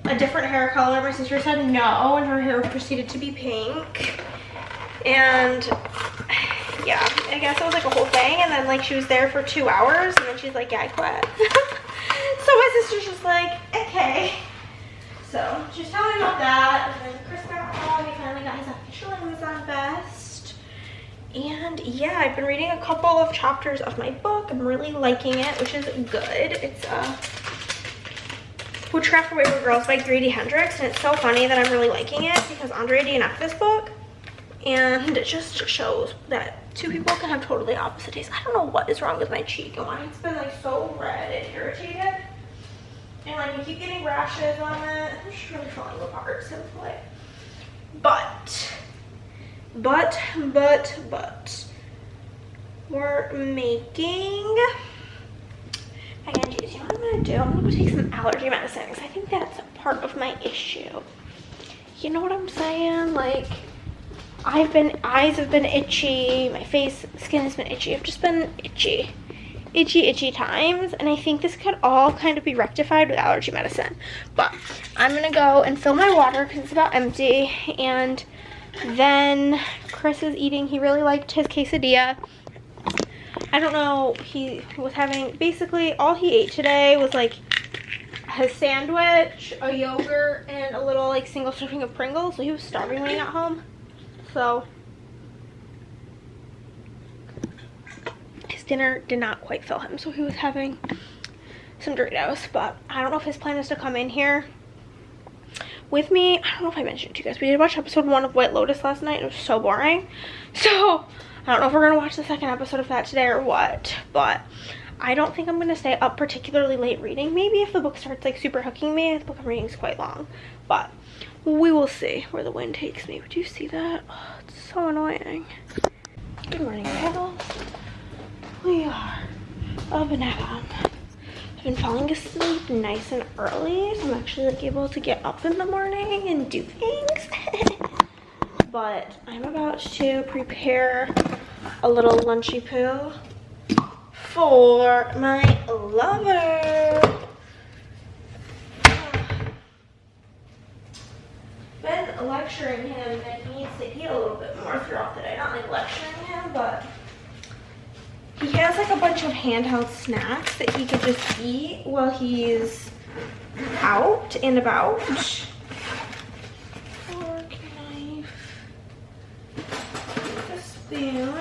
Speaker 1: a different hair color. My sister said no, and her hair proceeded to be pink. And yeah, I guess it was like a whole thing. And then like she was there for 2 hours, and then she's like, yeah, I quit. So my sister's just like, okay. So she's telling me about that. And then Chris got home. He finally got his official Amazon vest. And yeah, I've been reading a couple of chapters of my book. I'm really liking it, which is good. It's Witchcraft for Wayward Girls by Grady Hendrix, and it's so funny that I'm really liking it because Andrea DNF'd this book, and it just shows that 2 people can have totally opposite tastes. I don't know what is wrong with my cheek and why it's been like so red and irritated, and like I keep getting rashes on it. It's just really falling apart simply. But we're making mac and cheese. You know what I'm gonna do? I'm gonna go take some allergy medicine because I think that's part of my issue. You know what I'm saying? Like, eyes have been itchy, my skin has been itchy. I've just been itchy times, and I think this could all kind of be rectified with allergy medicine. But I'm gonna go and fill my water because it's about empty, and then Chris is eating. He really liked his quesadilla. I don't know, he was having, basically all he ate today was like his sandwich, a yogurt, and a little like single serving of Pringles. So he was starving when he got home. So his dinner did not quite fill him. So he was having some Doritos. But I don't know if his plan is to come in here with me. I don't know if I mentioned to you guys, we did watch episode 1 of White Lotus last night. It was so boring. So I don't know if we're gonna watch the second episode of that today or what, but I don't think I'm gonna stay up particularly late reading. Maybe if the book starts like super hooking me. The book I'm reading is quite long, but we will see where the wind takes me. Would you see that? Oh, it's so annoying. Good morning, Pickles. We are up and at 'em. I've been falling asleep nice and early, so I'm actually like able to get up in the morning and do things. But I'm about to prepare a little lunchy poo for my lover. Been lecturing him that he needs to eat a little bit more throughout the day. Not like lecturing him, but he has like a bunch of handheld snacks that he could just eat while he's out and about. Fork, knife, a spoon.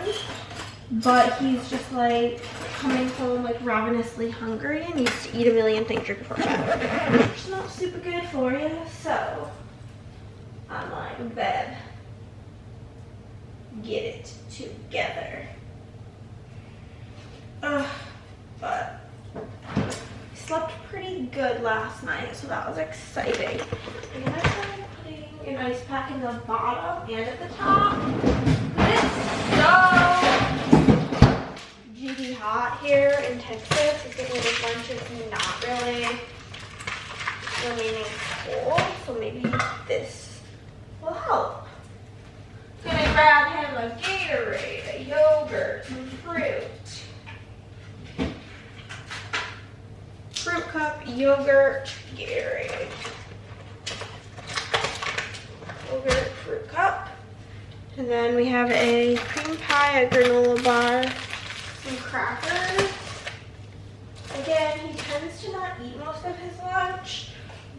Speaker 1: But he's just like coming home like ravenously hungry and needs to eat a million things right before bed. It's not super good for you, so I'm like, babe, get it together. But I slept pretty good last night, so that was exciting. I'm gonna try putting an ice pack in the bottom and at the top. It's so GD hot here in Texas. It's getting a bunch of not really remaining cold, so maybe this will help. Gonna grab him a Gatorade, a yogurt, some fruit. Fruit cup, yogurt, Gatorade. Yogurt, fruit cup. And then we have a cream pie, a granola bar, some crackers. Again, he tends to not eat most of his lunch,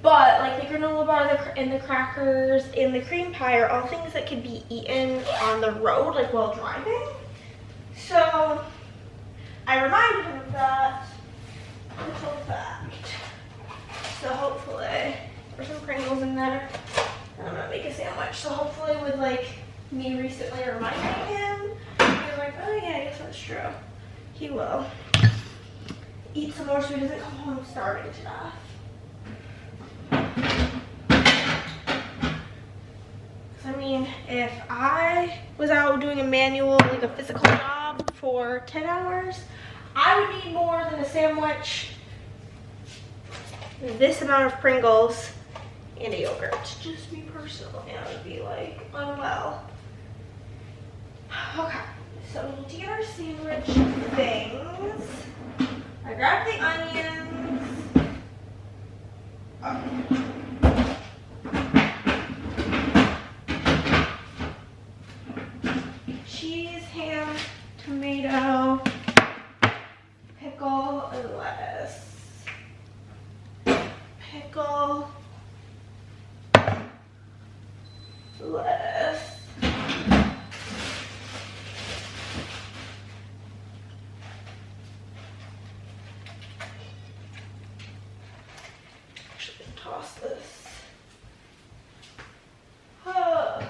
Speaker 1: but like the granola bar and the crackers and the cream pie are all things that could be eaten on the road, like while driving. So I reminded him of that. Little fact. So hopefully, there's some Pringles in there. And I'm gonna make a sandwich. So hopefully with like me recently reminding him, he's like, oh yeah, I guess that's true. He will eat some more so he doesn't come home starving to death. I mean, if I was out doing a manual, like a physical job for 10 hours, I would need more than a sandwich, this amount of Pringles, and a yogurt. Just me personally, I would be like, unwell. Okay, so we need to get our sandwich things. I grabbed the onions. Cheese, ham, tomato, pickle, and lettuce. Pickle, lettuce. Actually, toss this. Oh.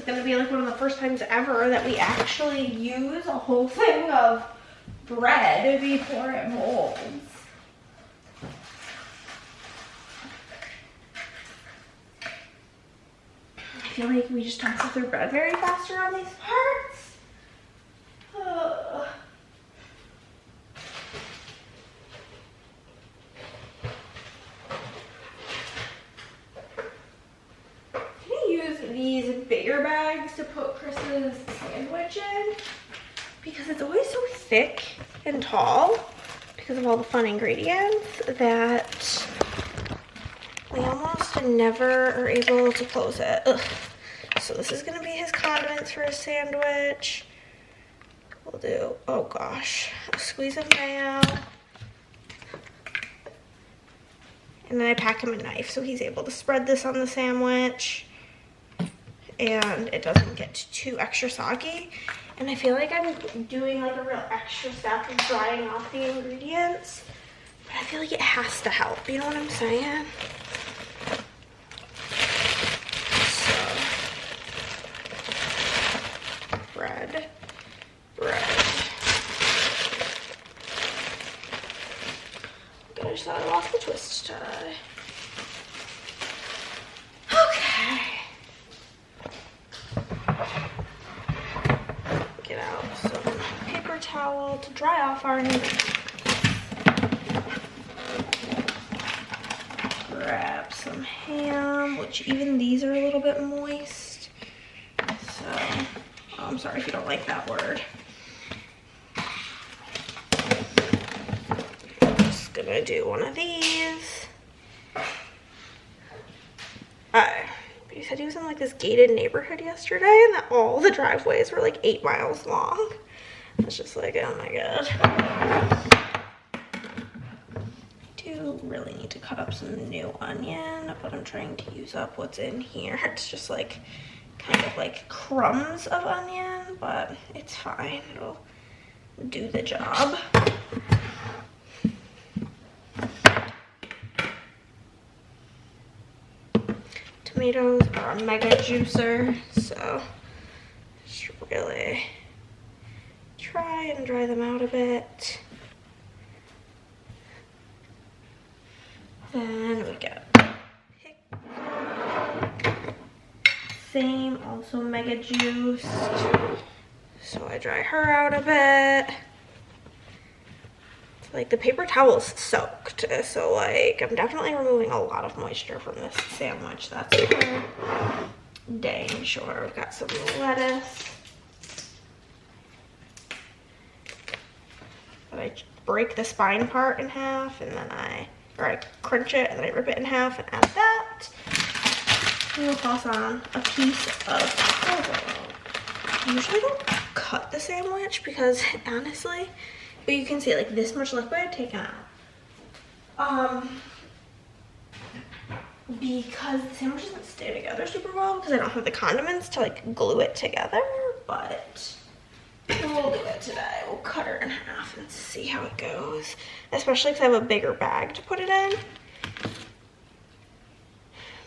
Speaker 1: Gonna be like one of the first times ever that we actually use a whole thing of bread before it molds. I feel like we just don't go through bread very fast around these parts. These bigger bags to put Chris's sandwich in because it's always so thick and tall because of all the fun ingredients that we almost never are able to close it. Ugh. So this is gonna be his condiments for his sandwich. We'll do, oh gosh, a squeeze of mayo. And then I pack him a knife so he's able to spread this on the sandwich and it doesn't get too extra soggy. And I feel like I'm doing like a real extra step of drying off the ingredients, but I feel like it has to help, you know what I'm saying? So, bread. I just thought I lost the twist tie. Okay. Get out some paper towel to dry off our ingredients. Grab some ham, which even these are a little bit moist. So, oh, I'm sorry if you don't like that word. Gonna do one of these. He said he was in like this gated neighborhood yesterday and that all the driveways were like 8 miles long. I was just like, oh my god. I do really need to cut up some new onion, but I'm trying to use up what's in here. It's just like kind of like crumbs of onion, but it's fine. It'll do the job. Tomatoes are a mega juicer, so just really try and dry them out a bit. Then we got pick. Same, also mega juiced. So I dry her out a bit. Like the paper towel's soaked, so like I'm definitely removing a lot of moisture from this sandwich, that's for dang sure. We've got some lettuce. But I break the spine part in half and then I crunch it and then I rip it in half and add that. And we'll toss on a piece of provolone. I usually don't cut the sandwich because honestly, but you can see like this much liquid taken out. Because the sandwich doesn't stay together super well because I don't have the condiments to like glue it together, but we'll do it today. We'll cut her in half and see how it goes, especially because I have a bigger bag to put it in.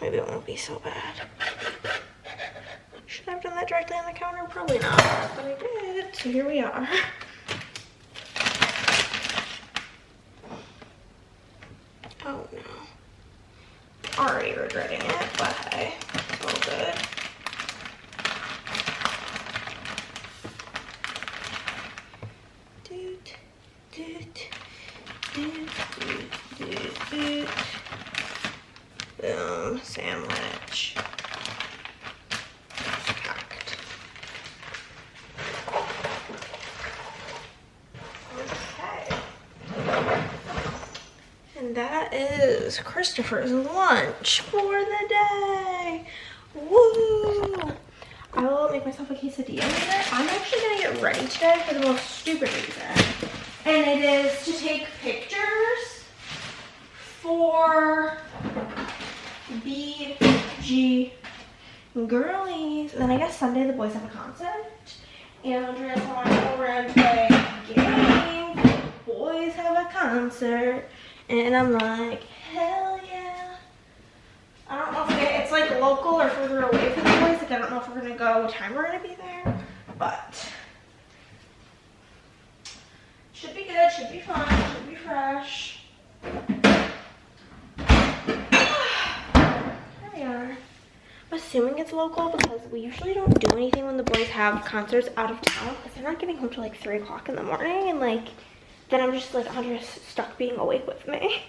Speaker 1: Maybe it won't be so bad. Should I have done that directly on the counter? Probably not, but I did, so here we are. Oh no. Already regretting it, but hey, it's all good. Doot, doot, doot, doot, doot, doot. Boom, sandwich. Packed. Okay. And that is Christopher's lunch for the day. Woo! I will make myself a quesadilla later. I'm actually gonna get ready today for the most stupid reason. And it is to take pictures for BG girlies. And then I guess Sunday the boys have a concert. And Andrea's want to go over and play a game. The boys have a concert. And I'm like, hell yeah. I don't know if it's like local or further away from the boys. Like I don't know if we're gonna go, what time we're gonna be there. But should be good, should be fun, should be fresh. There we are. I'm assuming it's local because we usually don't do anything when the boys have concerts out of town because they're not getting home till like 3 o'clock in the morning, and like then I'm just like Andrea's stuck being awake with me.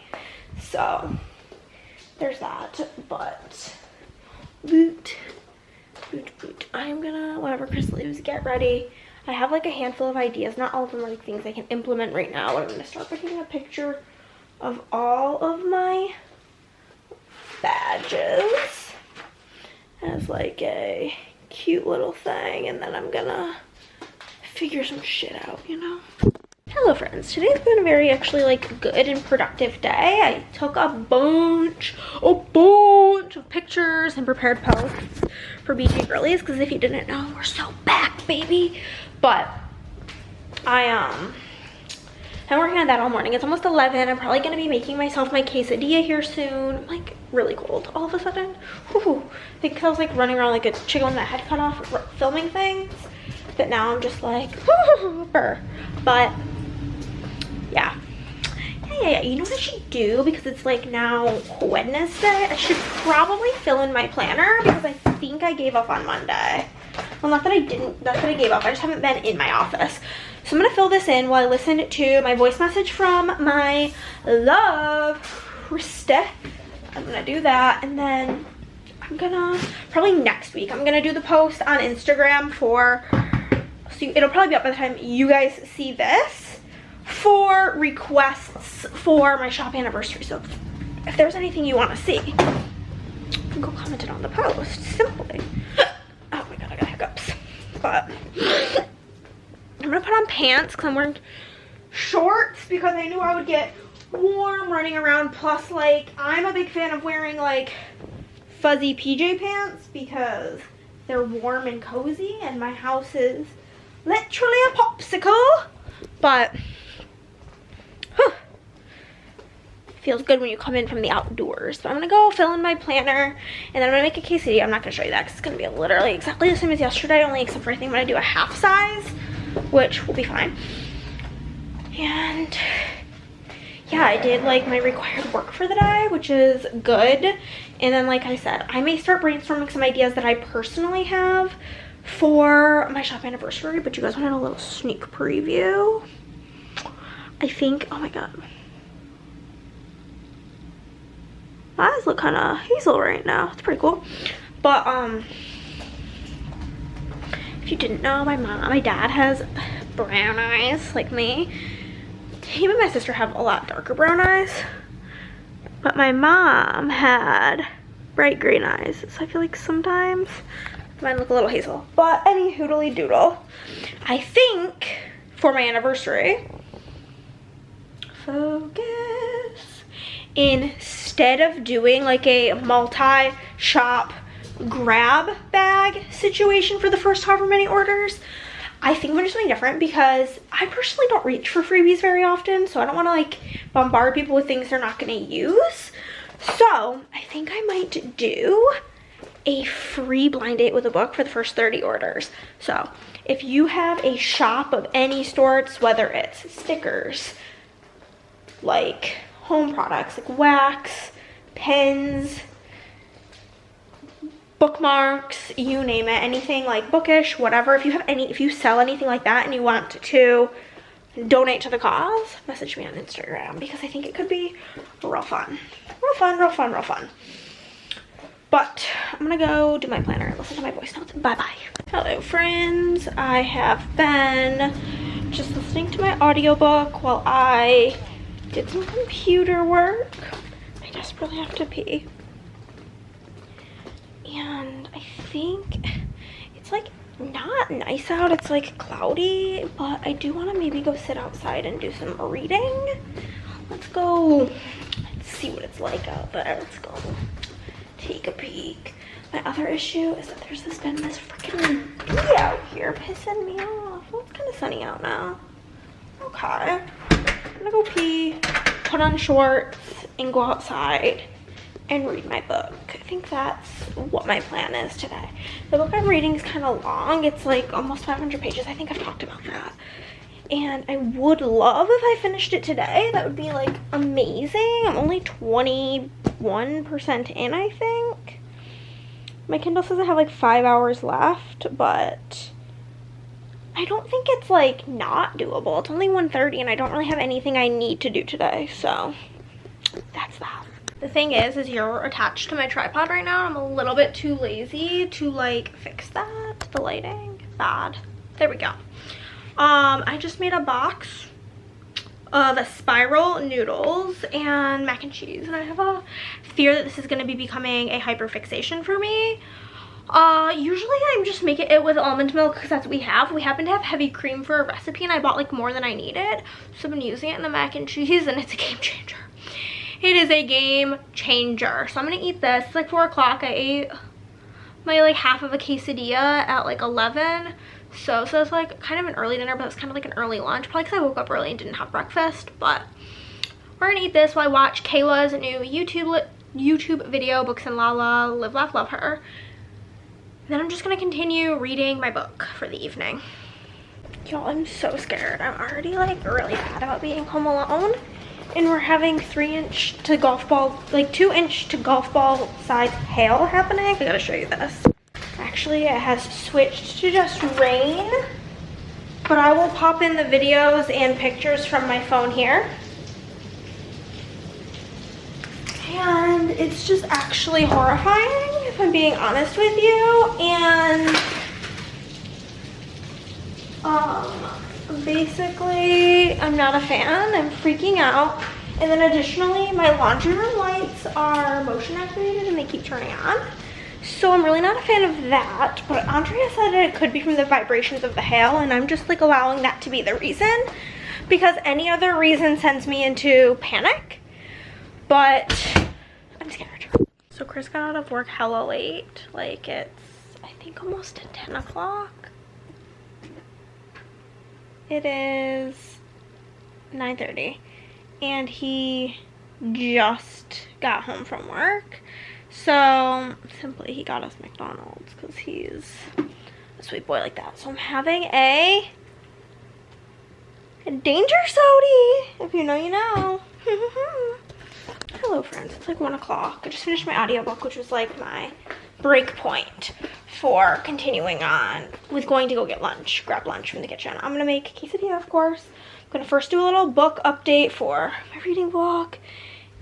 Speaker 1: So there's that. But boot. I'm gonna, whenever Chris leaves, get ready. I have like a handful of ideas. Not all of them are like things I can implement right now. I'm gonna start by taking a picture of all of my badges as like a cute little thing, and then I'm gonna figure some shit out, you know? Hello friends, today's been a very actually like good and productive day. I took a bunch of pictures and prepared posts for BG Girlies, because if you didn't know, we're so back, baby. But I'm working on that all morning. It's almost 11. I'm probably gonna be making myself my quesadilla here soon. I'm like really cold all of a sudden. Whew. I think 'cause I was like running around like a chicken with my head cut off filming things, that now I'm just like burr. But yeah, you know what I should do, because it's like now Wednesday, I should probably fill in my planner, because I think I gave up on Monday. Well, not that I didn't, not that I gave up, I just haven't been in my office. So I'm gonna fill this in while I listen to my voice message from my love, Krista. I'm gonna do that, and then I'm gonna, probably next week, I'm gonna do the post on Instagram for, so it'll probably be up by the time you guys see this, for requests for my shop anniversary. So if there's anything you want to see, you can go comment it on the post, simply. Oh my god, I got hiccups. But I'm gonna put on pants because I'm wearing shorts, because I knew I would get warm running around. Plus, like, I'm a big fan of wearing like fuzzy PJ pants because they're warm and cozy, and my house is literally a popsicle. But feels good when you come in from the outdoors. But I'm gonna go fill in my planner, and then I'm gonna make a quesadilla. I'm not gonna show you that because it's gonna be literally exactly the same as yesterday, only except for I think I'm gonna do a half size, which will be fine. And yeah, I did like my required work for the day, which is good. And then, like I said, I may start brainstorming some ideas that I personally have for my shop anniversary, but you guys wanted a little sneak preview. I think, oh my god, my eyes look kind of hazel right now. It's pretty cool. But if you didn't know, my dad has brown eyes like me. Him and my sister have a lot darker brown eyes, but my mom had bright green eyes, so I feel like sometimes mine look a little hazel. But any hoodly doodle, I think for my anniversary, focus, instead of doing like a multi-shop grab bag situation for the first however many orders, I think I'm gonna do something different, because I personally don't reach for freebies very often, so I don't want to like bombard people with things they're not gonna use. So I think I might do a free blind date with a book for the first 30 orders. So if you have a shop of any sorts, whether it's stickers, like home products like wax, pens, bookmarks, you name it, anything like bookish, whatever, if you have any, if you sell anything like that and you want to donate to the cause, message me on Instagram, because I think it could be real fun. Real fun. But I'm gonna go do my planner and listen to my voice notes. Bye bye. Hello friends, I have been just listening to my audiobook while I did some computer work. I desperately have to pee. And I think it's like not nice out, it's like cloudy, but I do want to maybe go sit outside and do some reading. Let's go, let's see what it's like out there. Let's go take a peek. My other issue is that there's been this freaking bee out here pissing me off. Well, it's kind of sunny out now. Okay, I'm gonna go pee, put on shorts, and go outside and read my book. I think that's what my plan is today. The book I'm reading is kind of long. It's like almost 500 pages. I think I've talked about that. And I would love if I finished it today. That would be like amazing. I'm only 21% in, I think. My Kindle says I have like 5 hours left, but I don't think it's like not doable. It's only 1:30 and I don't really have anything I need to do today, so that's that. The thing is you're attached to my tripod right now. I'm a little bit too lazy to like fix that. The lighting, bad. There we go. I just made a box of spiral noodles and mac and cheese, and I have a fear that this is going to be becoming a hyperfixation for me. Usually I'm just making it with almond milk because that's what we have. We happen to have heavy cream for a recipe, and I bought like more than I needed, so I've been using it in the mac and cheese, and it's a game changer. It is a game changer. So I'm gonna eat this. It's like 4 o'clock. I ate my like half of a quesadilla at like 11. So it's like kind of an early dinner, but it's kind of like an early lunch. Probably because I woke up early and didn't have breakfast. But we're gonna eat this while I watch Kayla's new YouTube video, Books and Lala, Live, Laugh, Love Her. Then I'm just gonna continue reading my book for the evening. Y'all, I'm so scared. I'm already like really bad about being home alone. And we're having 3-inch to golf ball, like 2-inch to golf ball size hail happening. I gotta show you this. Actually, it has switched to just rain, but I will pop in the videos and pictures from my phone here. And it's just actually horrifying, if I'm being honest with you. And basically I'm not a fan. I'm freaking out. And then additionally, my laundry room lights are motion activated and they keep turning on, so I'm really not a fan of that. But Andrea said it could be from the vibrations of the hail, and I'm just like allowing that to be the reason, because any other reason sends me into panic. But I'm scared. So Chris got out of work hella late. Like it's, I think, almost at 10 o'clock. It is 9:30, and he just got home from work. So simply he got us McDonald's because he's a sweet boy like that. So I'm having a Danger Sody. If you know, you know. Hello friends, it's like 1 o'clock. I just finished my audiobook, which was like my break point for continuing on with going to go get lunch, grab lunch from the kitchen. I'm gonna make quesadilla, of course. I'm gonna first do a little book update for my reading vlog.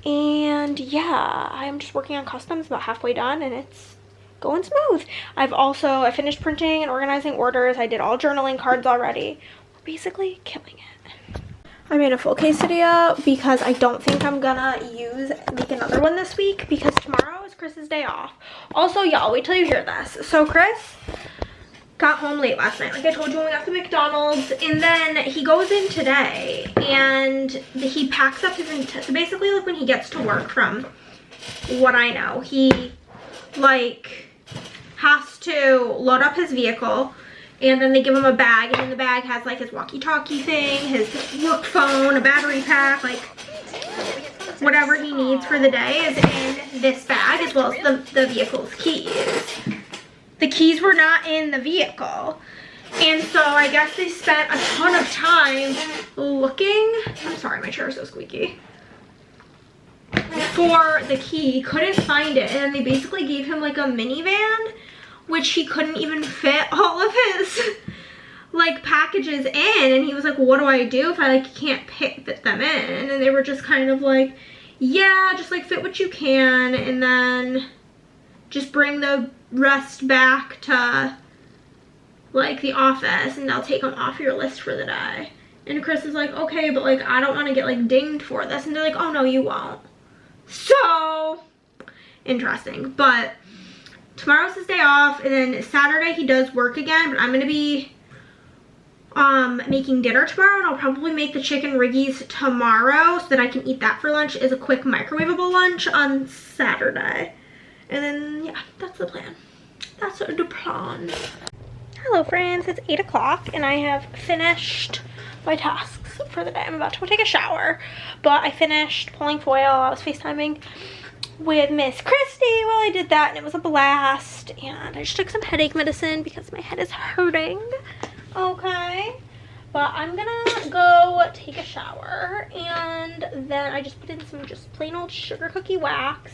Speaker 1: And yeah, I'm just working on customs, about halfway done, and it's going smooth. I finished printing and organizing orders. I did all journaling cards already. We're basically killing it. I made a full quesadilla because I don't think I'm gonna make another one this week, because tomorrow is Chris's day off. Also, y'all, wait till you hear this. So Chris got home late last night, like I told you, when we got to McDonald's, and then he goes in today and he packs up his, so basically like when he gets to work, from what I know, he like has to load up his vehicle, and then they give him a bag, and in the bag has like his walkie-talkie thing, his work phone, a battery pack, like whatever he needs for the day is in this bag, as well as the vehicle's keys. The keys were not in the vehicle, and so I guess they spent a ton of time looking, I'm sorry, my chair is so squeaky, for the key. Couldn't find it, and then they basically gave him like a minivan, which he couldn't even fit all of his like packages in, and he was like, what do I do if I like can't fit them in? And they were just kind of like, yeah, just like fit what you can, and then just bring the rest back to like the office, and they'll take them off your list for the day. And Chris is like, okay, but like I don't want to get like dinged for this. And they're like, oh no, you won't. So interesting. But tomorrow's his day off, and then Saturday he does work again, but I'm gonna be making dinner tomorrow, and I'll probably make the chicken riggies tomorrow so that I can eat that for lunch as a quick microwavable lunch on Saturday. And then yeah, that's the plan. That's the plan. Hello friends, it's 8 o'clock and I have finished my tasks for the day. I'm about to go take a shower, but I finished pulling foil. I was FaceTiming with Miss Christy while I did that, and it was a blast. And I just took some headache medicine because my head is hurting. Okay, but I'm gonna go take a shower, and then I just put in some just plain old sugar cookie wax,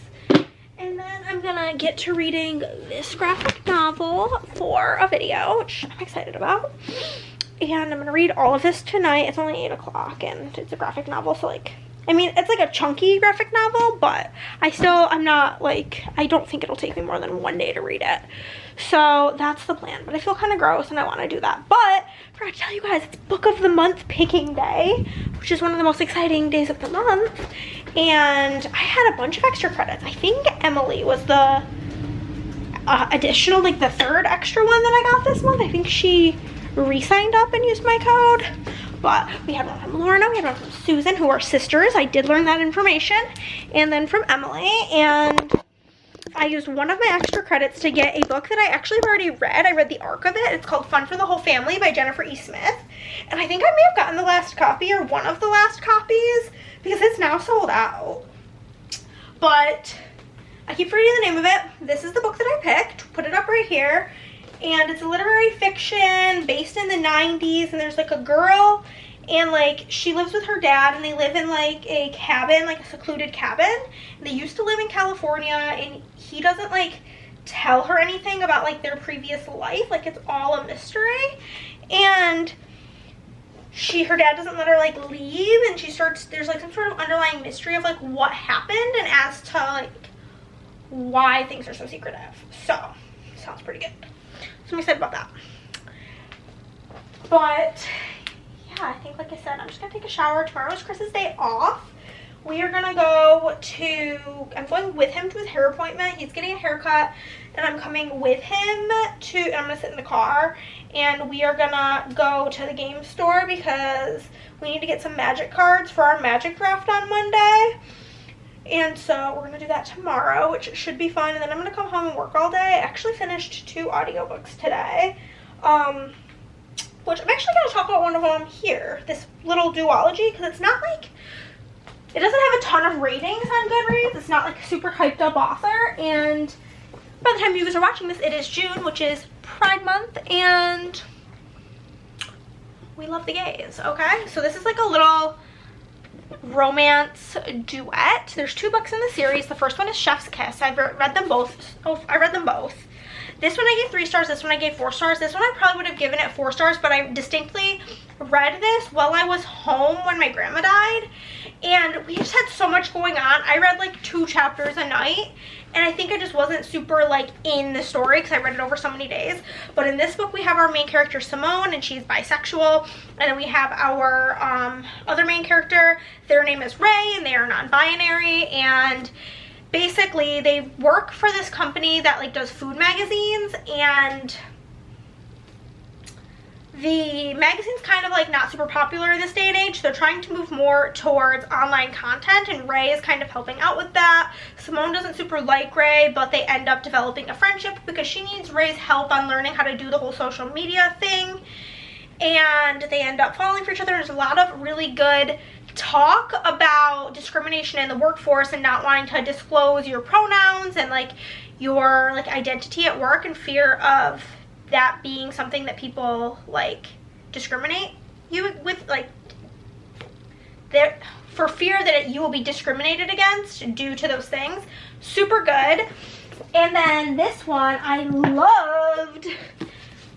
Speaker 1: and then I'm gonna get to reading this graphic novel for a video, which I'm excited about. And I'm gonna read all of this tonight. It's only 8 o'clock and it's a graphic novel, so like I mean, it's like a chunky graphic novel, but I'm not like, I don't think it'll take me more than 1 day to read it. So that's the plan, but I feel kind of gross and I want to do that. But I forgot to tell you guys, it's book of the month picking day, which is one of the most exciting days of the month. And I had a bunch of extra credits. I think Emily was the additional, like the third extra one that I got this month. I think she re-signed up and used my code. But we had one from Lorna, we had one from Susan, who are sisters. I did learn that information. And then from Emily. And I used one of my extra credits to get a book that I actually have already read. I read the arc of it. It's called Fun for the Whole Family by Jennifer E. Smith. And I think I may have gotten the last copy or one of the last copies because it's now sold out. But I keep forgetting the name of it. This is the book that I picked. Put it up right here. And it's a literary fiction based in the 90s. And there's like a girl and like she lives with her dad and they live in like a cabin, like a secluded cabin. And they used to live in California and he doesn't like tell her anything about like their previous life. Like it's all a mystery. And her dad doesn't let her like leave and there's like some sort of underlying mystery of like what happened and as to like why things are so secretive. So, sounds pretty good. So I'm excited about that. But yeah, I think like I said, I'm just gonna take a shower. Tomorrow is Chris's day off. We are gonna I'm going with him to his hair appointment. He's getting a haircut and I'm coming with him and I'm gonna sit in the car and we are gonna go to the game store because we need to get some magic cards for our magic draft on Monday. And so we're gonna do that tomorrow, which should be fun. And then I'm gonna come home and work all day. I actually finished 2 audiobooks today. Which I'm actually gonna talk about one of them here, this little duology, because it's not like, it doesn't have a ton of ratings on Goodreads. It's not like a super hyped up author. And by the time you guys are watching this, it is June, which is Pride Month, and we love the gays, okay? So this is like a little romance duet. There's 2 books in the series. The first one is Chef's Kiss. I've read them both. I read them both. This one I gave 3 stars. This one I gave 4 stars. This one I probably would have given it 4 stars, but I distinctly read this while I was home when my grandma died, and we just had so much going on. I read like 2 chapters a night, and I think I just wasn't super like in the story because I read it over so many days. But in this book we have our main character Simone, and she's bisexual, and then we have our other main character. Their name is Ray and they are non-binary, and basically they work for this company that like does food magazines, and the magazine's kind of like not super popular in this day and age. They're trying to move more towards online content, and Ray is kind of helping out with that. Simone doesn't super like Ray, but they end up developing a friendship because she needs Ray's help on learning how to do the whole social media thing, and they end up falling for each other. There's a lot of really good talk about discrimination in the workforce and not wanting to disclose your pronouns and like your like identity at work, and fear of that being something that people like discriminate you with, like for fear that you will be discriminated against due to those things. Super good. And then this one I loved.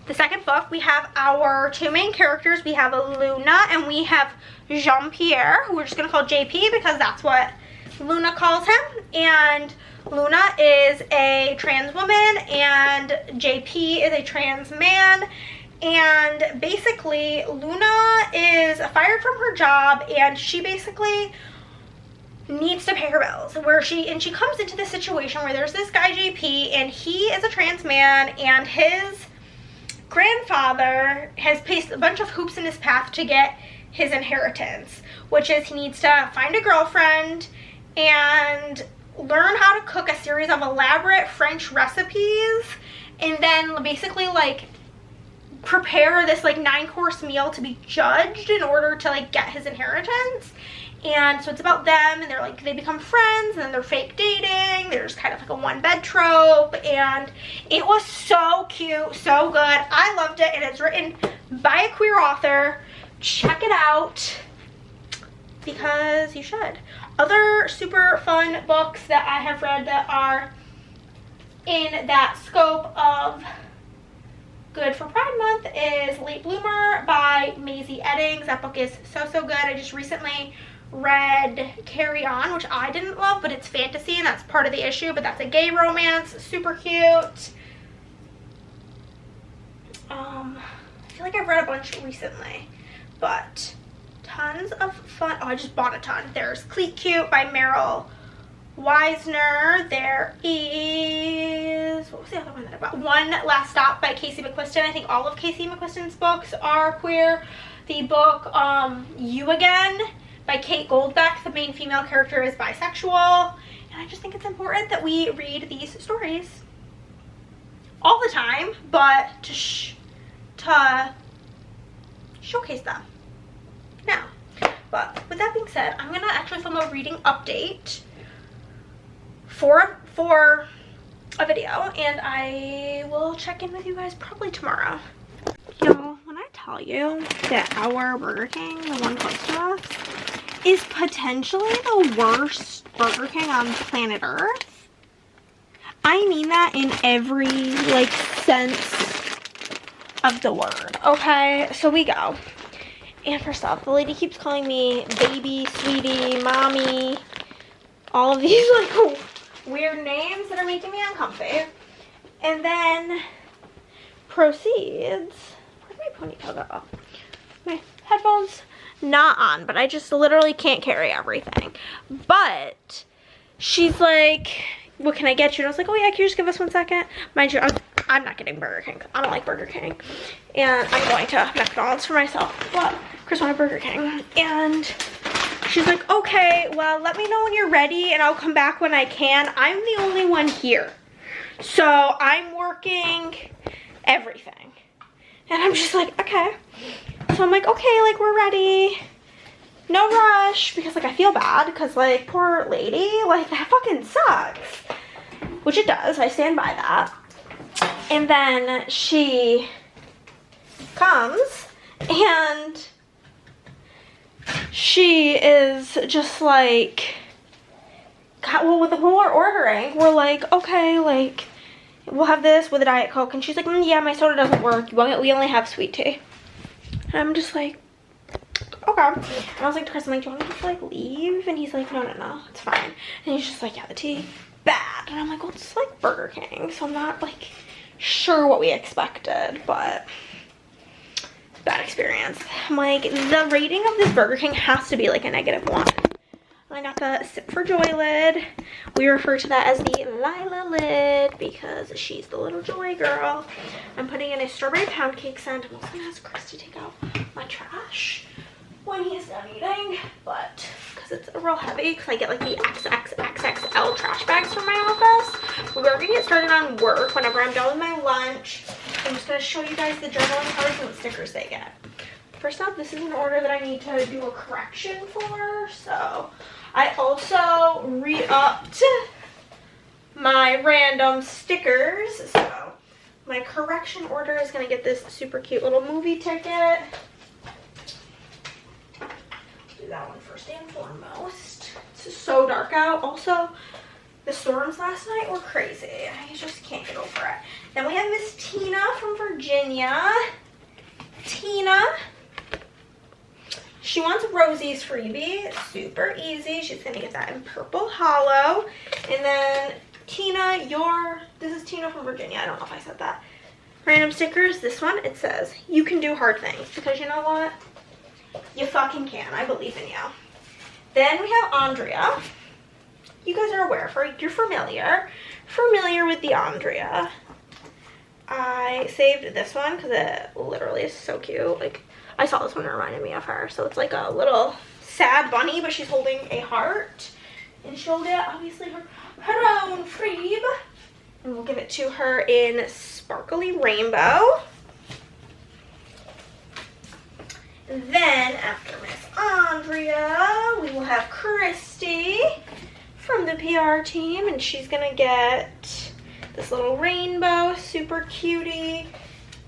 Speaker 1: The second book, we have our 2 main characters. We have Luna and we have Jean-Pierre, who we're just gonna call JP because that's what Luna calls him. And Luna is a trans woman and JP is a trans man. And basically Luna is fired from her job, and she basically needs to pay her bills, she comes into this situation where there's this guy JP, and he is a trans man, and his grandfather has placed a bunch of hoops in his path to get his inheritance, which is he needs to find a girlfriend and learn how to cook a series of elaborate French recipes, and then basically like prepare this like 9-course meal to be judged in order to like get his inheritance. And so it's about them, and they become friends, and then they're fake dating. There's kind of like a 1-bed trope, and it was so cute, so good. I loved it, and it's written by a queer author. Check it out because you should. Other super fun books that I have read that are in that scope of good for Pride Month is Late Bloomer by Maisie Eddings. That book is so good. I just recently read Carry On, which I didn't love, but it's fantasy and that's part of the issue, but that's a gay romance. Super cute. I feel like I've read a bunch recently, but tons of fun. Oh, I just bought a ton. There's Cleat Cute by Meryl Weisner. There is, what was the other one that I bought? One Last Stop by Casey McQuiston. I think all of Casey McQuiston's books are queer. The book You Again by Kate Goldbeck. The main female character is bisexual, and I just think it's important that we read these stories all the time, but to showcase them now. But with that being said, I'm gonna actually film a reading update for a video, and I will check in with you guys probably tomorrow. Y'all, when I tell you that our Burger King, the one close to us, is potentially the worst Burger King on planet Earth, I mean that in every like sense of the word. Okay, so we go, and first off, the lady keeps calling me baby, sweetie, mommy, all of these like weird names that are making me uncomfy, and then proceeds, where'd my ponytail go? My headphones not on, but I just literally can't carry everything. But she's like, what can I get you? And I was like, oh yeah, can you just give us 1 second? Mind you, I'm not getting Burger King. I don't like Burger King. And I'm going to McDonald's for myself. But Chris wanted Burger King. And she's like, okay, well, let me know when you're ready and I'll come back when I can. I'm the only one here, so I'm working everything. And I'm just like, okay. So I'm like, okay, like, we're ready. No rush, because like I feel bad because like poor lady, like that fucking sucks, which it does. I stand by that. And then she comes and she is just like, well, when we're ordering, we're like, okay, like we'll have this with a Diet Coke, and she's like, yeah, my soda doesn't work, we only have sweet tea. And I'm just like, okay. And I was like to Chris, I'm like, do you want to just like leave? And he's like, no, it's fine. And he's just like, yeah, the tea bad. And I'm like, well, it's like Burger King, so I'm not like sure what we expected, but bad experience. I'm like, the rating of this Burger King has to be like a -1. I got the Sip for Joy lid. We refer to that as the Lila lid because she's the little joy girl. I'm putting in a strawberry pound cake scent. I'm also gonna ask Chris to take out my trash when he's done eating, but because it's real heavy, because I get like the XXXXL trash bags from my office. We're gonna get started on work whenever I'm done with my lunch. I'm just gonna show you guys the journaling cards and what stickers they get. First off, this is an order that I need to do a correction for, so I also re-upped my random stickers. So my correction order is gonna get this super cute little movie ticket. Do that one first and foremost. It's so dark out. Also, the storms last night were crazy. I just can't get over it. Then we have Miss Tina from Virginia. Tina. She wants Rosie's freebie. Super easy. She's gonna get that in purple hollow. And then Tina, this is Tina from Virginia. I don't know if I said that. Random stickers. This one, it says, you can do hard things. Because you know what? You fucking can. I believe in you. Then we have Andrea. You guys are aware, you're familiar with the Andrea. I saved this one because it literally is so cute. Like, I saw this one, it reminded me of her. So it's like a little sad bunny, but she's holding a heart. And she'll get, obviously, her own freeb. And we'll give it to her in sparkly rainbow. Then, after Miss Andrea, we will have Christy from the PR team. And she's going to get this little rainbow, super cutie.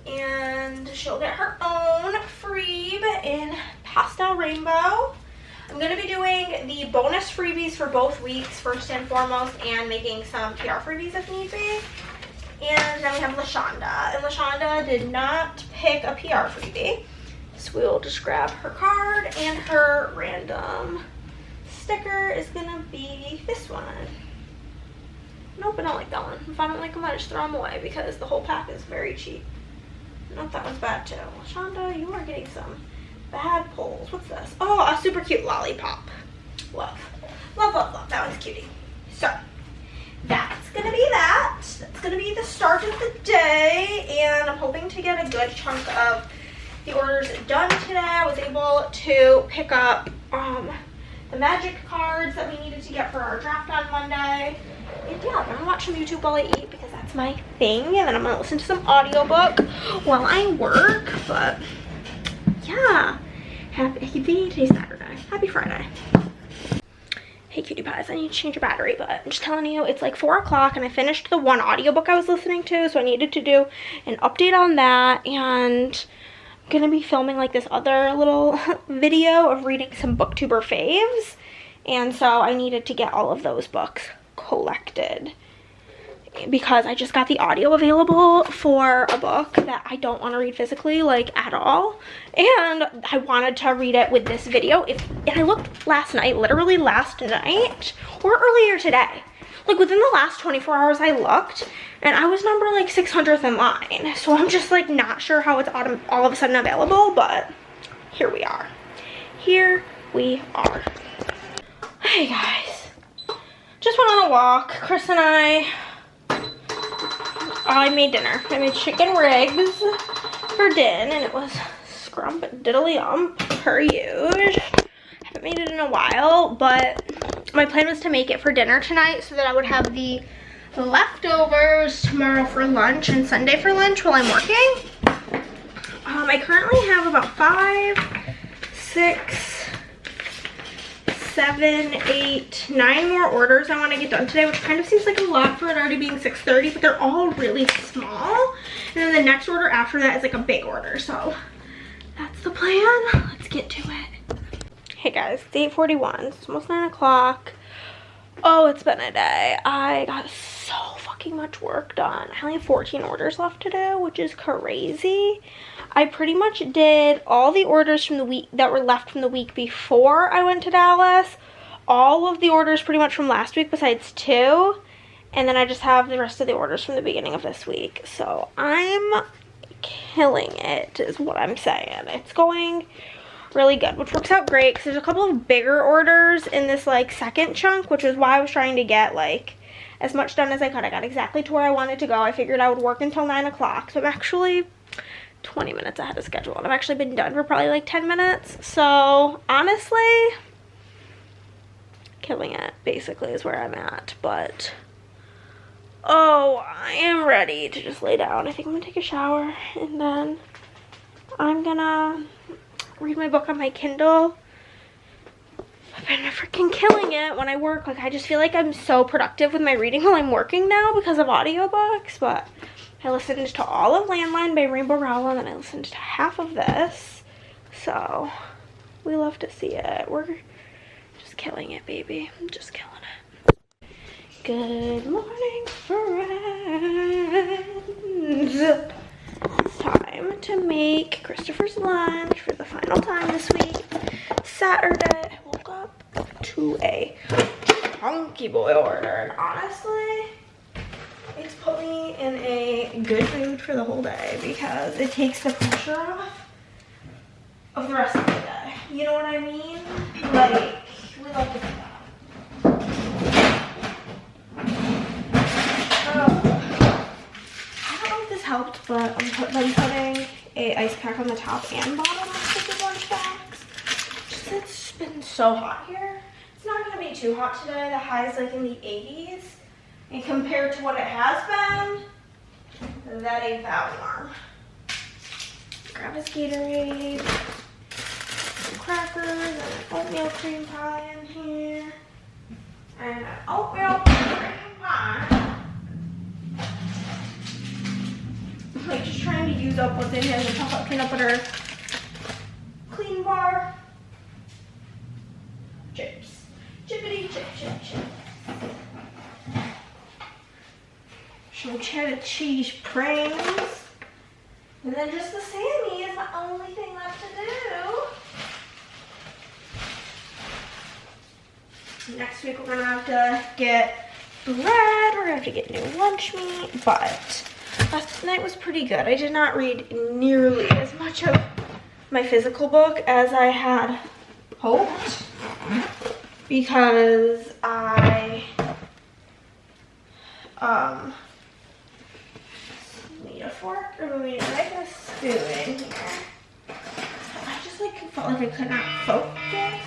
Speaker 1: And she'll get her own freebie in pastel rainbow. I'm going to be doing the bonus freebies for both weeks, first and foremost, and making some PR freebies if need be. And then we have LaShonda. And LaShonda did not pick a PR freebie. So we'll just grab her card and her random sticker is gonna be this one. Nope, I don't like that one. If I don't like them, I just throw them away because the whole pack is very cheap. Nope, that one's bad too. Shonda, you are getting some bad pulls. What's this? Oh, a super cute lollipop. Love. Love, love, love. That one's cutie. So, that's gonna be that. That's gonna be the start of the day, and I'm hoping to get a good chunk of the orders done today. I was able to pick up the magic cards that we needed to get for our draft on Monday. And yeah, I'm gonna watch some YouTube while I eat because that's my thing, and then I'm gonna listen to some audiobook while I work. But yeah, today's Saturday. Happy Friday. Hey cutie pies, I need to change your battery, but I'm just telling you, it's like 4 o'clock and I finished the one audiobook I was listening to, so I needed to do an update on that, and I'm gonna be filming like this other little video of reading some booktuber faves, and so I needed to get all of those books collected because I just got the audio available for a book that I don't want to read physically, like, at all, and I wanted to read it with this video. And I looked last night, literally last night, or earlier today, like within the last 24 hours I looked, and I was number like 600th in line, so I'm just like not sure how it's all of a sudden available, but here we are. Here we are. Hey guys, just went on a walk. Chris and I made dinner. I made chicken rigs for din, and it was scrump diddly ump per usual. Haven't made it in a while, but my plan was to make it for dinner tonight so that I would have the leftovers tomorrow for lunch and Sunday for lunch while I'm working. I currently have about 5, 6, 7, 8, 9 more orders I want to get done today, which kind of seems like a lot for it already being 6:30, but they're all really small. And then the next order after that is like a big order, so that's the plan. Let's get to it. Hey guys, it's 8:41. It's almost 9 o'clock. Oh, it's been a day. I got so fucking much work done. I only have 14 orders left to do, which is crazy. I pretty much did all the orders from the week that were left from the week before I went to Dallas. All of the orders pretty much from last week besides 2. And then I just have the rest of the orders from the beginning of this week. So I'm killing it is what I'm saying. It's going really good, which works out great because there's a couple of bigger orders in this like second chunk, which is why I was trying to get like as much done as I could. I got exactly to where I wanted to go. I figured I would work until 9 o'clock. So I'm actually 20 minutes ahead of schedule, and I've actually been done for probably like 10 minutes. So honestly, killing it basically is where I'm at. But oh, I am ready to just lay down. I think I'm gonna take a shower and then I'm gonna read my book on my Kindle. I've been freaking killing it when I work. Like, I just feel like I'm so productive with my reading while I'm working now because of audiobooks. But I listened to all of Landline by Rainbow Rowell, and then I listened to half of this. So we love to see it. We're just killing it, baby. I'm just killing it. Good morning, friends. It's time to make Christopher's lunch for the final time this week. Saturday, I woke up to a Honky Boy order, and honestly, it's put me in a good mood for the whole day because it takes the pressure off of the rest of the day. You know what I mean? Like, we love to do that. I don't know if this helped, but I'm putting a ice pack on the top and bottom of the lunch bags. Just, it's been so hot here. It's not going to be too hot today. The high is like in the 80s. And compared to what it has been, that ain't that warm. Grab his Gatorade, some crackers, and an oatmeal cream pie in here. And an oatmeal cream pie. I'm like just trying to use up what's in here. The chocolate peanut butter clean bar. Chips. Chippity chip chip chip. Some cheddar cheese pranes. And then just the Sammy is the only thing left to do. Next week we're gonna have to get bread, we're gonna have to get new lunch meat, but last night was pretty good. I did not read nearly as much of my physical book as I had hoped because I need a fork or we need to make a spoon in here. I just like felt like I could not focus.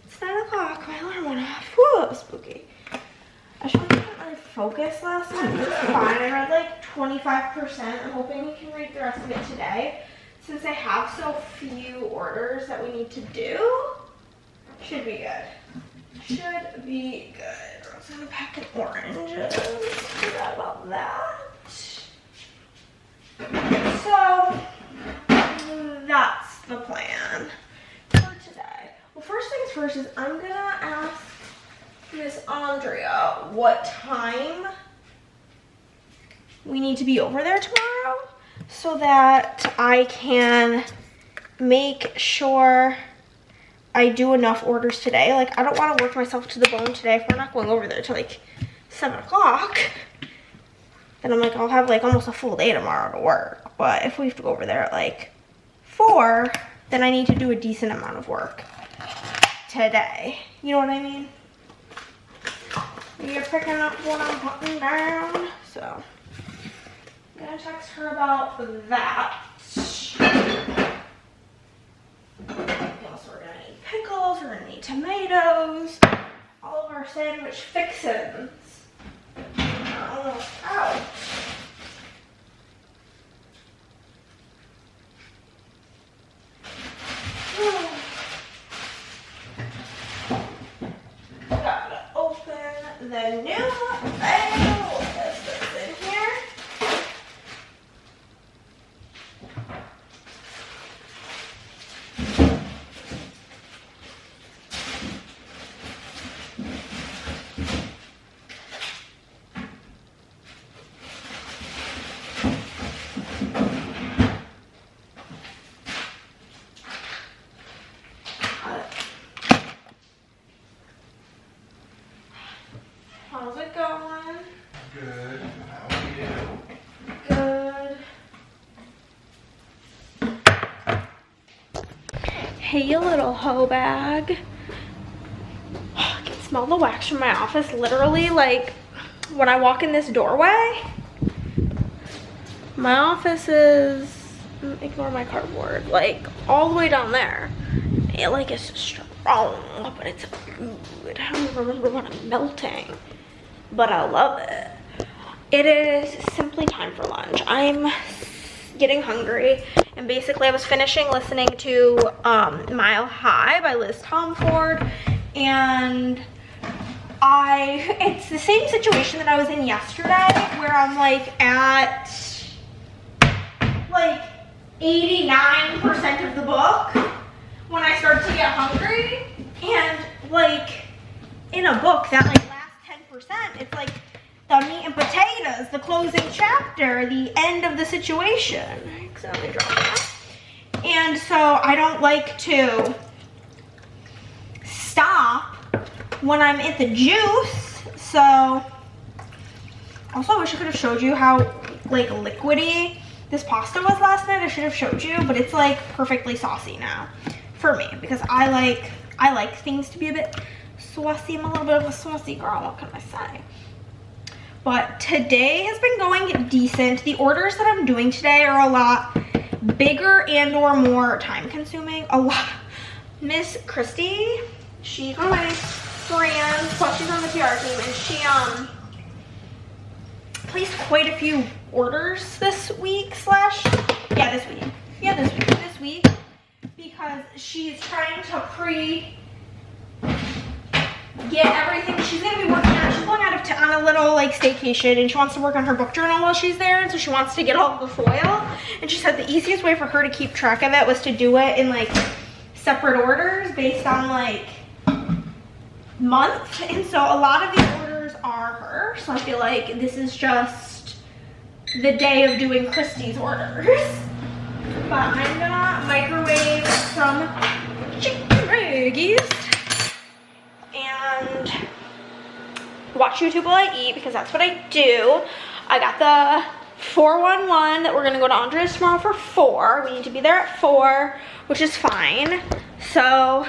Speaker 1: It's 9 o'clock, my alarm went off. Whew, that was spooky. I just couldn't really focus last night. It was fine. I read like 25%. I'm hoping we can read the rest of it today. Since I have so few orders that we need to do, should be good. Should be good. We're also gonna pack an oranges. Forgot about that. So that's the plan for today. Well, first things first is I'm gonna ask Miss Andrea what time we need to be over there tomorrow so that I can make sure I do enough orders today. Like, I don't want to work myself to the bone today if we're not going over there till like 7 o'clock. Then I'm like, I'll have like almost a full day tomorrow to work. But if we have to go over there at like 4, then I need to do a decent amount of work today. You know what I mean? You're picking up what I'm putting down. So I'm gonna text her about that. Also, we're gonna need pickles, we're gonna need tomatoes, all of our sandwich fixins. Almost out. Gotta open the new bag. We'll put this in here. How's it going?
Speaker 2: Good. How are you?
Speaker 1: Good. Hey, you little hoe bag. I can smell the wax from my office literally like when I walk in this doorway. My office is, ignore my cardboard, like all the way down there. It like is strong, but it's good. I don't even remember what I'm melting, but I love it. It is simply time for lunch. I'm getting hungry, and basically I was finishing listening to Mile High by Liz Tomford, and it's the same situation that I was in yesterday where I'm like at like 89% of the book when I start to get hungry, and like in a book that like lasts 10%, it's like the meat and potatoes, the closing chapter, the end of the situation. I accidentally dropped that. And so I don't like to stop when I'm at the juice. So also I wish I could have showed you how like liquidy this pasta was last night. I should have showed you, but it's like perfectly saucy now for me because I like things to be a bit saucy. I'm a little bit of a saucy girl, what can I say? But today has been going decent. The orders that I'm doing today are a lot bigger and or more time consuming. A lot. Miss Christy, she's one of my friends, plus she's on the PR team, and she placed quite a few orders this week this week because she's trying to get everything. She's gonna be working on, she's going out of town on a little like staycation, and she wants to work on her book journal while she's there, and so she wants to get all of the foil. And she said the easiest way for her to keep track of it was to do it in like separate orders based on like month. And so a lot of these orders are her, so I feel like this is just the day of doing Christy's orders. But I'm gonna microwave some chicken eggies. and watch YouTube while I eat because that's what I do. I got the 411 that we're gonna go to Andrea's tomorrow for 4. We need to be there at 4, which is fine. So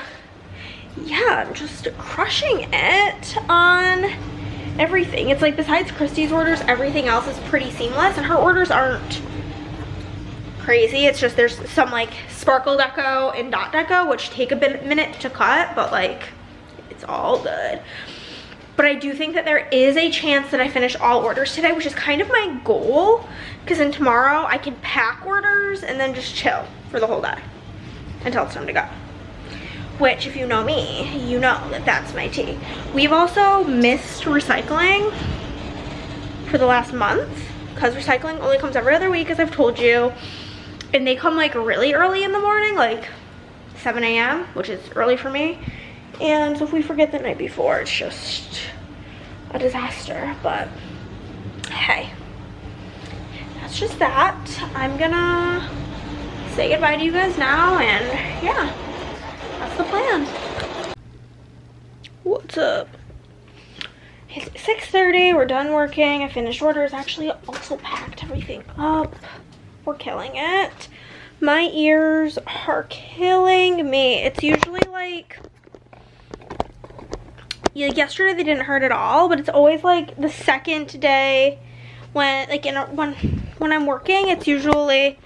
Speaker 1: yeah, I'm just crushing it on everything. It's like besides Christy's orders, everything else is pretty seamless, and her orders aren't crazy. It's just there's some like sparkle deco and dot deco which take a minute to cut, but like it's all good. But I do think that there is a chance that I finish all orders today, which is kind of my goal, because then tomorrow I can pack orders and then just chill for the whole day until it's time to go. Which, if you know me, you know that that's my tea. We've also missed recycling for the last month because recycling only comes every other week, as I've told you. And they come like really early in the morning, like 7 a.m., which is early for me. And so if we forget the night before, it's just a disaster. But hey, that's just that. I'm gonna say goodbye to you guys now, and yeah, that's the plan. What's up? It's 6:30, we're done working. I finished orders, actually also packed everything up. We're killing it. My ears are killing me. It's usually like yesterday they didn't hurt at all, but it's always like the second day when like when I'm working, it's usually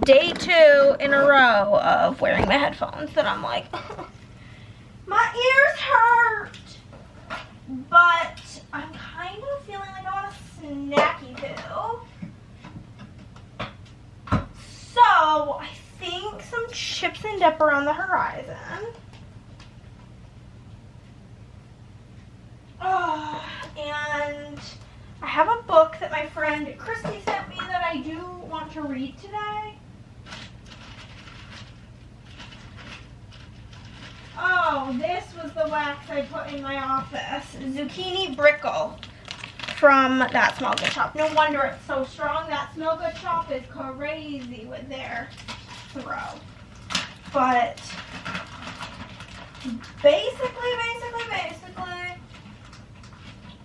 Speaker 1: day 2 in a row of wearing my headphones that I'm like my ears hurt, but I'm kind of feeling like I want a snacky poo. So I think some chips and dip are on the horizon. And I have a book that my friend Christy sent me that I do want to read today. Oh, this was the wax I put in my office. Zucchini Brickle from That Smell Good Shop. No wonder it's so strong. That Smell Good Shop is crazy with their throw. But basically,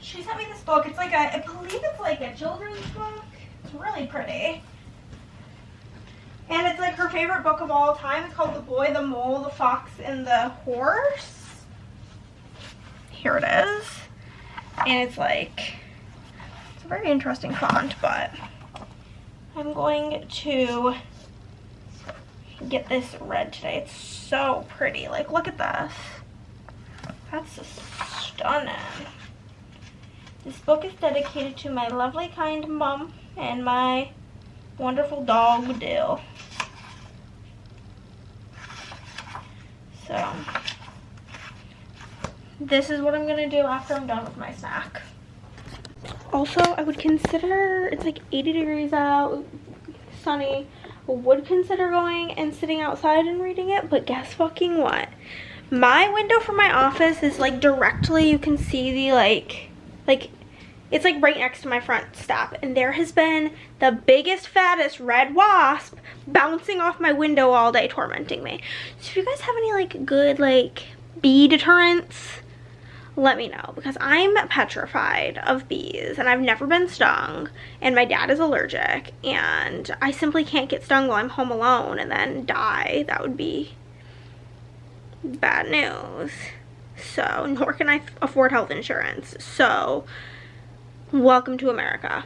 Speaker 1: she sent me this book. It's like I believe it's like a children's book. It's really pretty. And it's like her favorite book of all time. It's called The Boy, the Mole, the Fox, and the Horse. Here it is. And it's like, it's a very interesting font, but I'm going to get this read today. It's so pretty. Like, look at this. That's just stunning. This book is dedicated to my lovely, kind mom and my wonderful dog, Dill. So, this is what I'm going to do after I'm done with my snack. Also, I would consider, it's like 80 degrees out, sunny. I would consider going and sitting outside and reading it, but guess fucking what? My window from my office is like directly, you can see the like it's like right next to my front step, and there has been the biggest, fattest red wasp bouncing off my window all day, tormenting me. So if you guys have any like good like bee deterrents, let me know, because I'm petrified of bees and I've never been stung, and my dad is allergic, and I simply can't get stung while I'm home alone and then die. That would be bad news. So, nor can I afford health insurance. So, welcome to America.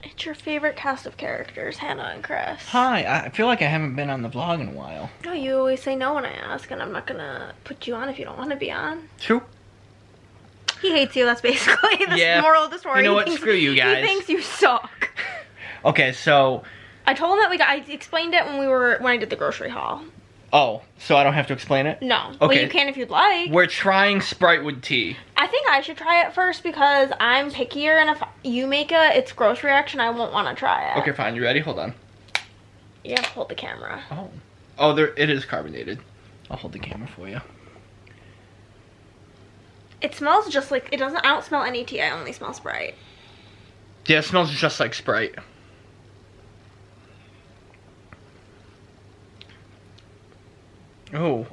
Speaker 1: It's your favorite cast of characters, Hannah and Chris.
Speaker 3: Hi, I feel like I haven't been on the vlog in a while.
Speaker 1: No, you always say no when I ask, and I'm not gonna put you on if you don't want to be on.
Speaker 3: True.
Speaker 1: He hates you, that's basically the moral of the story.
Speaker 3: You know what, screw you guys.
Speaker 1: He thinks you suck.
Speaker 3: Okay, so...
Speaker 1: I told him that I explained it when I did the grocery haul.
Speaker 3: Oh, so I don't have to explain it?
Speaker 1: No.
Speaker 3: Okay.
Speaker 1: Well, you can if you'd like.
Speaker 3: We're trying Sprite with tea.
Speaker 1: I think I should try it first because I'm pickier, and if you make it's gross reaction, I won't want to try it.
Speaker 3: Okay, fine. You ready? Hold on.
Speaker 1: You have to hold the camera.
Speaker 3: Oh. Oh, it is carbonated. I'll hold the camera for you.
Speaker 1: It smells just like, I don't smell any tea, I only smell Sprite.
Speaker 3: Yeah, it smells just like Sprite. Oh,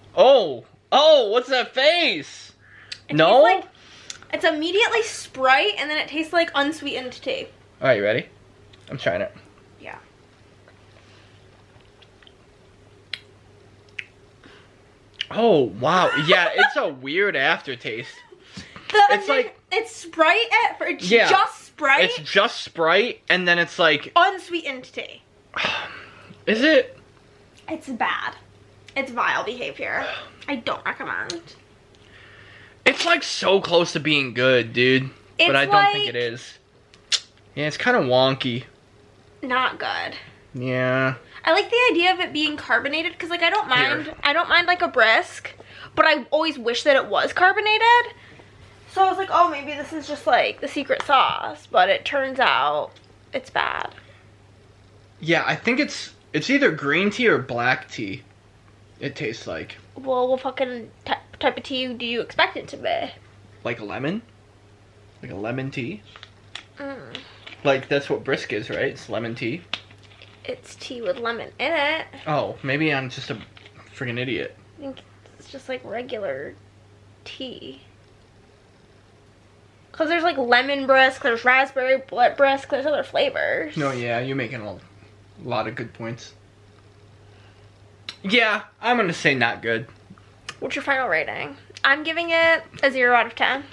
Speaker 3: what's that face?
Speaker 1: It
Speaker 3: No?
Speaker 1: tastes like, it's immediately Sprite, and then it tastes like unsweetened tea.
Speaker 3: Alright, you ready? I'm trying it.
Speaker 1: Yeah.
Speaker 3: Oh, wow. Yeah, it's a weird aftertaste. It's like...
Speaker 1: It's Sprite it's
Speaker 3: Yeah.
Speaker 1: just Sprite,
Speaker 3: It's just Sprite, and then it's like...
Speaker 1: unsweetened tea.
Speaker 3: Is it?
Speaker 1: It's bad. It's vile behavior. I don't recommend.
Speaker 3: It's like so close to being good, dude. But I don't think it is. Yeah, it's kind of wonky.
Speaker 1: Not good.
Speaker 3: Yeah.
Speaker 1: I like the idea of it being carbonated because, like, I don't mind.
Speaker 3: Here.
Speaker 1: I don't mind like a brisk, but I always wish that it was carbonated. So I was like, oh, maybe this is just like the secret sauce, but it turns out it's bad.
Speaker 3: Yeah, I think it's either green tea or black tea. It tastes like.
Speaker 1: Well, what fucking type of tea do you expect it to be?
Speaker 3: Like a lemon? Like a lemon tea?
Speaker 1: Mm.
Speaker 3: Like, that's what brisk is, right? It's lemon tea.
Speaker 1: It's tea with lemon in it.
Speaker 3: Oh, maybe I'm just a freaking idiot.
Speaker 1: I think it's just like regular tea. Because there's like lemon brisk, there's raspberry brisk, there's other flavors.
Speaker 3: No, yeah, you're making a lot of good points. Yeah, I'm gonna say not good.
Speaker 1: What's your final rating? I'm giving it a 0 out of 10.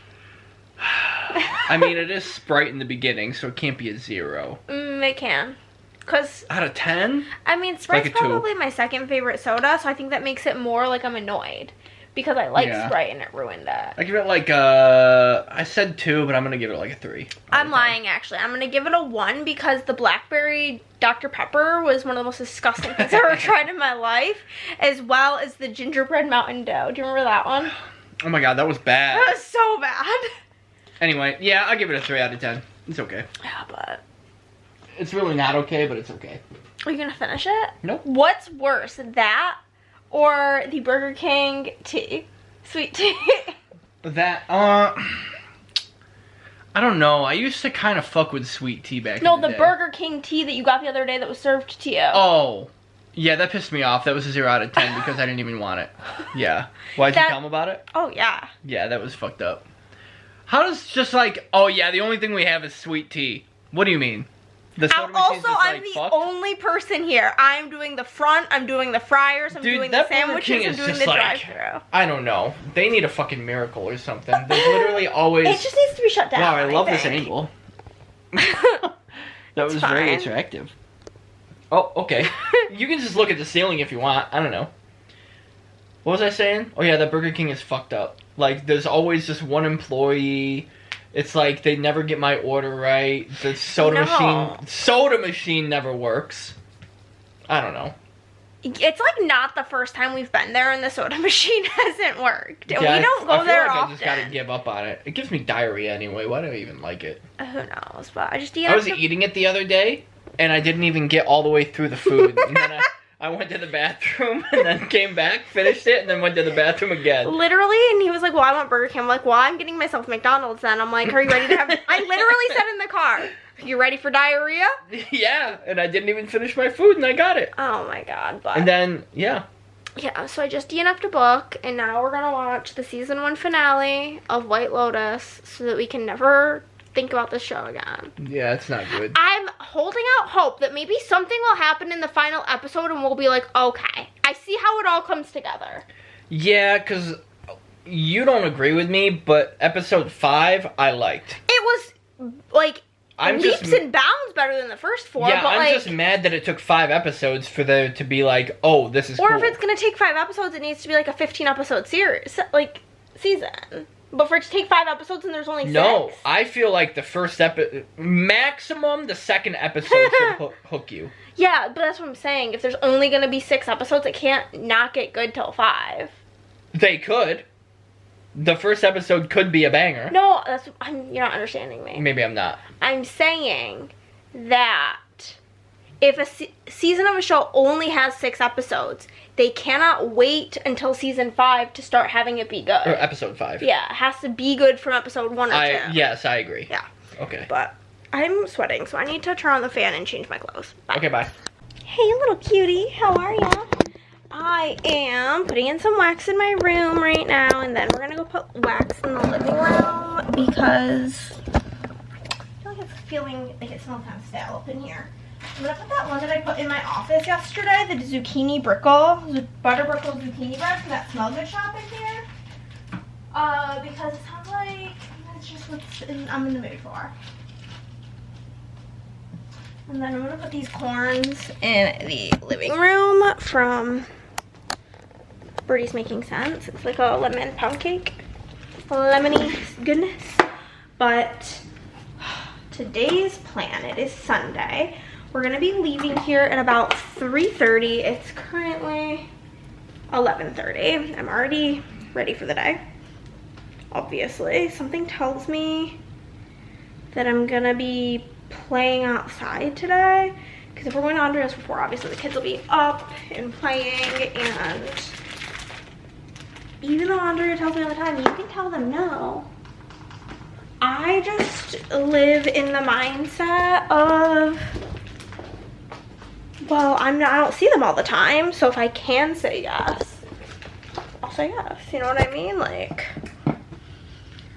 Speaker 3: I mean, it is Sprite in the beginning, so it can't be a 0.
Speaker 1: It can. Because,
Speaker 3: Out of 10?
Speaker 1: I mean, Sprite's
Speaker 3: Like a 2.
Speaker 1: probably my second favorite soda, so I think that makes it more like I'm annoyed. Because I like
Speaker 3: Yeah.
Speaker 1: Sprite and it ruined it.
Speaker 3: I give it like I said 2, but I'm gonna give it like a 3.
Speaker 1: I'm lying, actually. I'm going to give it a 1 because the blackberry Dr. Pepper was one of the most disgusting things I've ever tried in my life. As well as the gingerbread Mountain Dew. Do you remember that one?
Speaker 3: Oh my god, that was bad.
Speaker 1: That was so bad.
Speaker 3: Anyway, yeah, I'll give it a 3 out of 10. It's okay.
Speaker 1: Yeah, but...
Speaker 3: It's really not okay, but it's okay.
Speaker 1: Are you going to finish it?
Speaker 3: Nope.
Speaker 1: What's worse, that or the Burger King tea? Sweet tea.
Speaker 3: That, I don't know. I used to kind of fuck with sweet tea back
Speaker 1: No,
Speaker 3: in the
Speaker 1: the
Speaker 3: day.
Speaker 1: Burger King tea that you got the other day that was served to you.
Speaker 3: Oh. Yeah, that pissed me off. That was a 0 out of 10 because I didn't even want it. Yeah. Why'd you
Speaker 1: That-
Speaker 3: tell him about it?
Speaker 1: Oh, yeah.
Speaker 3: Yeah, that was fucked up. How does just like, oh yeah, the only thing we have is sweet tea. What do you mean? The soda machine's
Speaker 1: Also,
Speaker 3: just,
Speaker 1: I'm
Speaker 3: like,
Speaker 1: the
Speaker 3: fucked?
Speaker 1: only person here. I'm doing the front, I'm doing the fryers, I'm
Speaker 3: Dude,
Speaker 1: doing the
Speaker 3: that Burger
Speaker 1: sandwiches,
Speaker 3: King
Speaker 1: I'm
Speaker 3: is
Speaker 1: doing
Speaker 3: just
Speaker 1: the
Speaker 3: like-
Speaker 1: drive-thru.
Speaker 3: I don't know. They need a fucking miracle or something. There's literally always...
Speaker 1: It just needs to be shut down.
Speaker 3: wow, I love this
Speaker 1: think.
Speaker 3: angle. That was very
Speaker 1: fine.
Speaker 3: attractive. Oh, okay. You can just look at the ceiling if you want. I don't know. What was I saying? Oh yeah, that Burger King is fucked up. Like, there's always just one employee. It's like they never get my order right. The soda machine never works. I don't know.
Speaker 1: It's like not the first time we've been there and the soda machine hasn't worked. And
Speaker 3: Yeah,
Speaker 1: we don't
Speaker 3: I
Speaker 1: go
Speaker 3: feel
Speaker 1: there
Speaker 3: like
Speaker 1: often.
Speaker 3: I just gotta give up on it. It gives me diarrhea anyway. Why do I even like it?
Speaker 1: Who knows? But I just eat
Speaker 3: I was
Speaker 1: after-
Speaker 3: eating it the other day, and I didn't even get all the way through the food. And then I went to the bathroom, and then came back, finished it, and then went to the bathroom again.
Speaker 1: Literally, and he was like, well, I want Burger King. I'm like, well, I'm getting myself McDonald's then. I'm like, are you ready to have... I literally said in the car, you ready for diarrhea?
Speaker 3: Yeah, and I didn't even finish my food, and I got it.
Speaker 1: Oh my god, but...
Speaker 3: And then, yeah.
Speaker 1: Yeah, so I just DNF'd a book, and now we're gonna watch the season 1 finale of White Lotus so that we can never think about this show again.
Speaker 3: Yeah, it's not good.
Speaker 1: I'm holding out hope that maybe something will happen in the final episode and we'll be like, okay, I see how it all comes together.
Speaker 3: Yeah, because you don't agree with me, but episode 5, I liked.
Speaker 1: It was, like,
Speaker 3: I'm
Speaker 1: leaps
Speaker 3: just...
Speaker 1: and bounds better than the first 4,
Speaker 3: Yeah,
Speaker 1: but
Speaker 3: I'm
Speaker 1: like...
Speaker 3: just mad that it took 5 episodes for there to be like, oh, this is
Speaker 1: Or
Speaker 3: cool.
Speaker 1: if it's gonna take 5 episodes, it needs to be like a 15-episode series, like, season. But for it to take 5 episodes and there's only 6?
Speaker 3: No, I feel like the first maximum the second episode should hook you.
Speaker 1: Yeah, but that's what I'm saying. If there's only gonna be 6 episodes, it can't not get good till 5.
Speaker 3: They could. The first episode could be a banger.
Speaker 1: No, you're not understanding me.
Speaker 3: Maybe I'm not.
Speaker 1: I'm saying that if a season of a show only has 6 episodes, they cannot wait until season 5 to start having it be good.
Speaker 3: Or episode 5.
Speaker 1: Yeah, it has to be good from episode 1 or 2.
Speaker 3: Yes, I agree.
Speaker 1: Yeah.
Speaker 3: Okay.
Speaker 1: But I'm sweating, so I need to turn on the fan and change my clothes. Bye.
Speaker 3: Okay, bye.
Speaker 1: Hey, little cutie, how are ya? I am putting in some wax in my room right now, and then we're gonna go put wax in the living room because I feel like it's feeling like it smells kind of stale up in here. I'm gonna put that one that I put in my office yesterday, the zucchini brickle, butter brickle zucchini bread from that Smell Good shop in here. Because it sounds like that's just I'm in the mood for. And then I'm gonna put these corns in the living room from Birdie's Making Sense. It's like a lemon pound cake, lemony goodness. But today's plan, it is Sunday. We're gonna be leaving here at about 3:30. It's currently 11:30. I'm already ready for the day. Obviously, something tells me that I'm gonna be playing outside today, because if we're going to Andrea's before, obviously the kids will be up and playing, and even though Andrea tells me all the time, you can tell them no. I just live in the mindset of, well, I don't see them all the time, so if I can say yes, I'll say yes. You know what I mean? Like,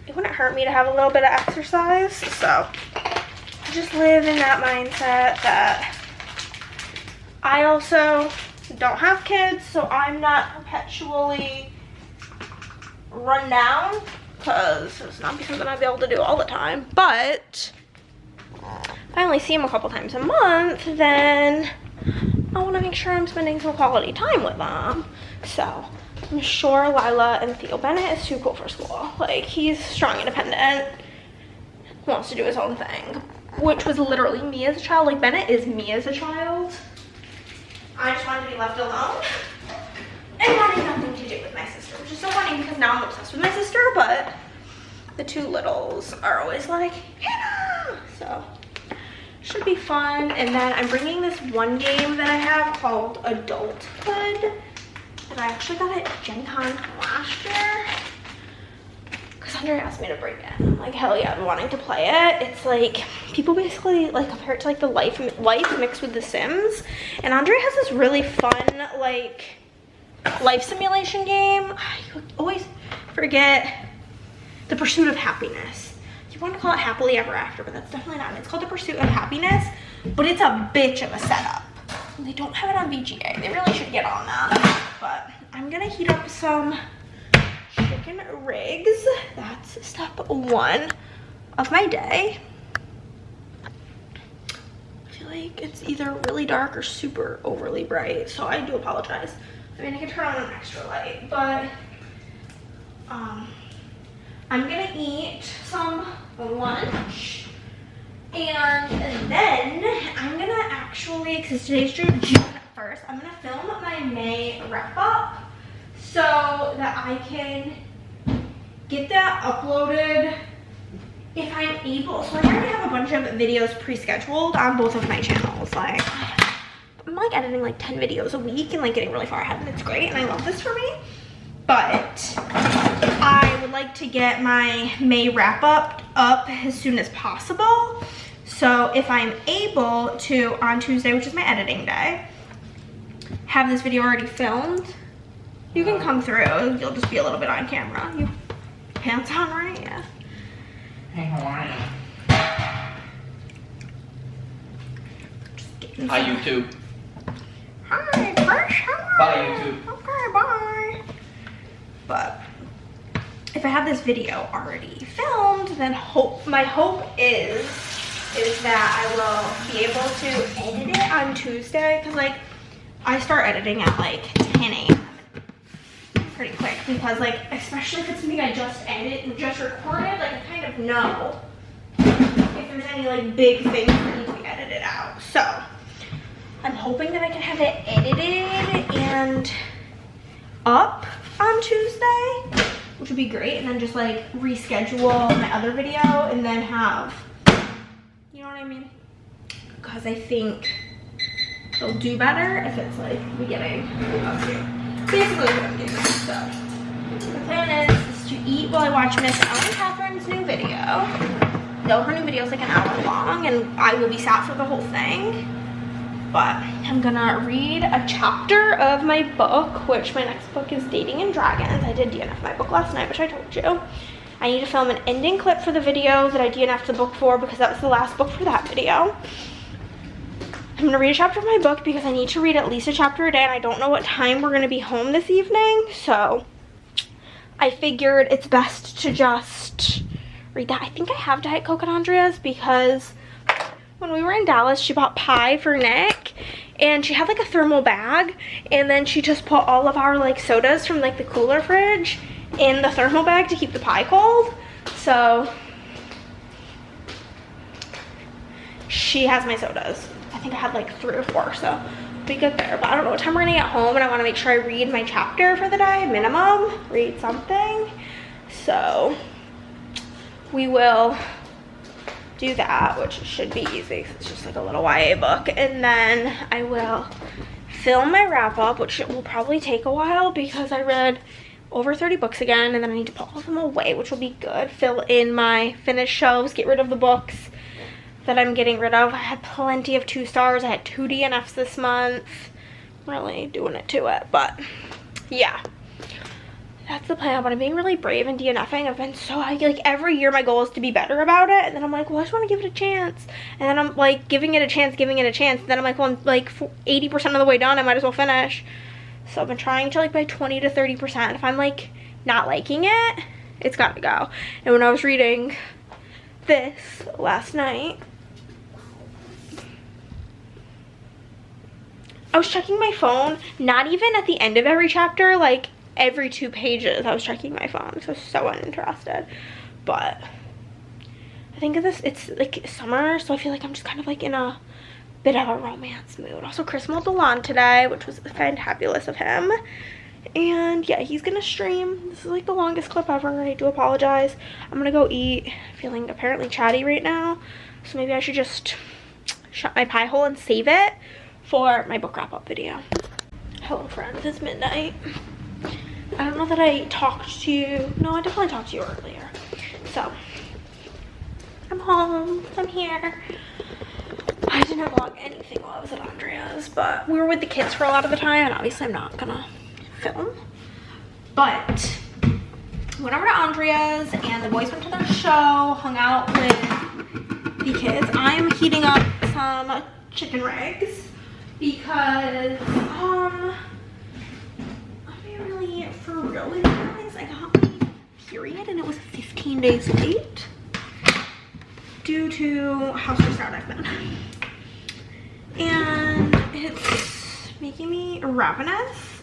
Speaker 1: it wouldn't hurt me to have a little bit of exercise, so I just live in that mindset that I also don't have kids, so I'm not perpetually run down, because it's not something I'd be able to do all the time. But if I only see them a couple times a month, then I want to make sure I'm spending some quality time with them. So I'm sure Lila and Theo Bennett is too cool for school. Like, he's strong, independent, wants to do his own thing, which was literally me as a child. Like, Bennett is me as a child. I just wanted to be left alone and wanting nothing to do with my sister, which is so funny because now I'm obsessed with my sister, but the two littles are always like, Hannah! So should be fun. And then I'm bringing this one game that I have called Adulthood that I actually got at Gen Con last year, because Andrea asked me to bring it. I'm like, hell yeah, I've been wanting to play it. It's like, people basically like compare it to like the life mixed with The Sims. And Andrea has this really fun like life simulation game. I always forget. The Pursuit of Happiness. You want to call it Happily Ever After, but that's definitely not it. It's called The Pursuit of Happiness, but it's a bitch of a setup. And they don't have it on VGA. They really should get on that. But I'm gonna heat up some chicken rigs. That's step one of my day. I feel like it's either really dark or super overly bright, so I do apologize. I mean, I can turn on an extra light, but I'm gonna eat some lunch, and then I'm gonna actually, because today's June 1st, I'm gonna film my May wrap up so that I can get that uploaded if I'm able. So I already have a bunch of videos pre-scheduled on both of my channels. Like, I'm like editing like 10 videos a week and like getting really far ahead, and it's great, and I love this for me. But I would like to get my May wrap up as soon as possible. So if I'm able to, on Tuesday, which is my editing day, have this video already filmed, you can come through. You'll just be a little bit on camera. You pants on, right? Yeah.
Speaker 3: Hey, how are you? Hi, YouTube.
Speaker 1: Hi, Fresh. How are
Speaker 3: Bye,
Speaker 1: you?
Speaker 3: YouTube.
Speaker 1: Okay, bye. But if I have this video already filmed, then my hope is that I will be able to edit it on Tuesday, because like I start editing at like 10 a.m. pretty quick, because like, especially if it's something I just recorded, like I kind of know if there's any like big things that need to be edited out. So I'm hoping that I can have it edited and up on Tuesday, which would be great, and then just like reschedule my other video and then have, you know what I mean? Because I think it'll do better if it's like beginning of June. Basically what I'm doing. So the plan is to eat while I watch Miss Ellen Catherine's new video. Though her new video is like an hour long, and I will be sat for the whole thing. But I'm gonna read a chapter of my book, which my next book is Dating and Dragons. I did DNF my book last night, which I told you. I need to film an ending clip for the video that I DNF'd the book for because that was the last book for that video. I'm gonna read a chapter of my book because I need to read at least a chapter a day, and I don't know what time we're gonna be home this evening, so I figured it's best to just read that. I think I have Diet Coke at Andrea's because when we were in Dallas, she bought pie for Nick, and she had like a thermal bag, and then she just put all of our like sodas from like the cooler fridge in the thermal bag to keep the pie cold. So she has my sodas. I think I had like 3 or 4, so be good there. But I don't know what time we're gonna get home, and I want to make sure I read my chapter for the day, minimum, read something. So we will do that, which should be easy. It's just like a little YA book, and then I will film my wrap up, which will probably take a while because I read over 30 books again, and then I need to put all of them away, which will be good. Fill in my finished shelves, get rid of the books that I'm getting rid of. I had plenty of 2 stars. I had 2 DNFs this month. Really doing it to it, but yeah. That's the plan, but I'm being really brave in DNFing. I've been so, like every year my goal is to be better about it, and then I'm like, well, I just want to give it a chance. And then I'm like giving it a chance, and then I'm like, well, I'm like 80% of the way done, I might as well finish. So I've been trying to like by 20 to 30%. If I'm like not liking it, it's got to go. And when I was reading this last night, I was checking my phone, not even at the end of every chapter, like every 2 pages I was checking my phone, so uninterested. But I think of this, it's like summer, so I feel like I'm just kind of like in a bit of a romance mood. Also, Chris mowed the lawn today, which was fantabulous of him. And yeah, he's gonna stream. This is like the longest clip ever. I do apologize. I'm gonna go eat. Feeling apparently chatty right now, so maybe I should just shut my pie hole and save it for my book wrap up video. Hello friends, it's midnight. I don't know that I talked to you. No, I definitely talked to you earlier. So I'm home, I'm here. I didn't vlog anything while I was at Andrea's, but we were with the kids for a lot of the time, and obviously I'm not gonna film. But went over to Andrea's, and the boys went to their show, hung out with the kids. I'm heating up some chicken rigs because I mean, really, for real with you guys, I got my period and it was 15 days late due to how stressed out I've been. And it's making me ravenous,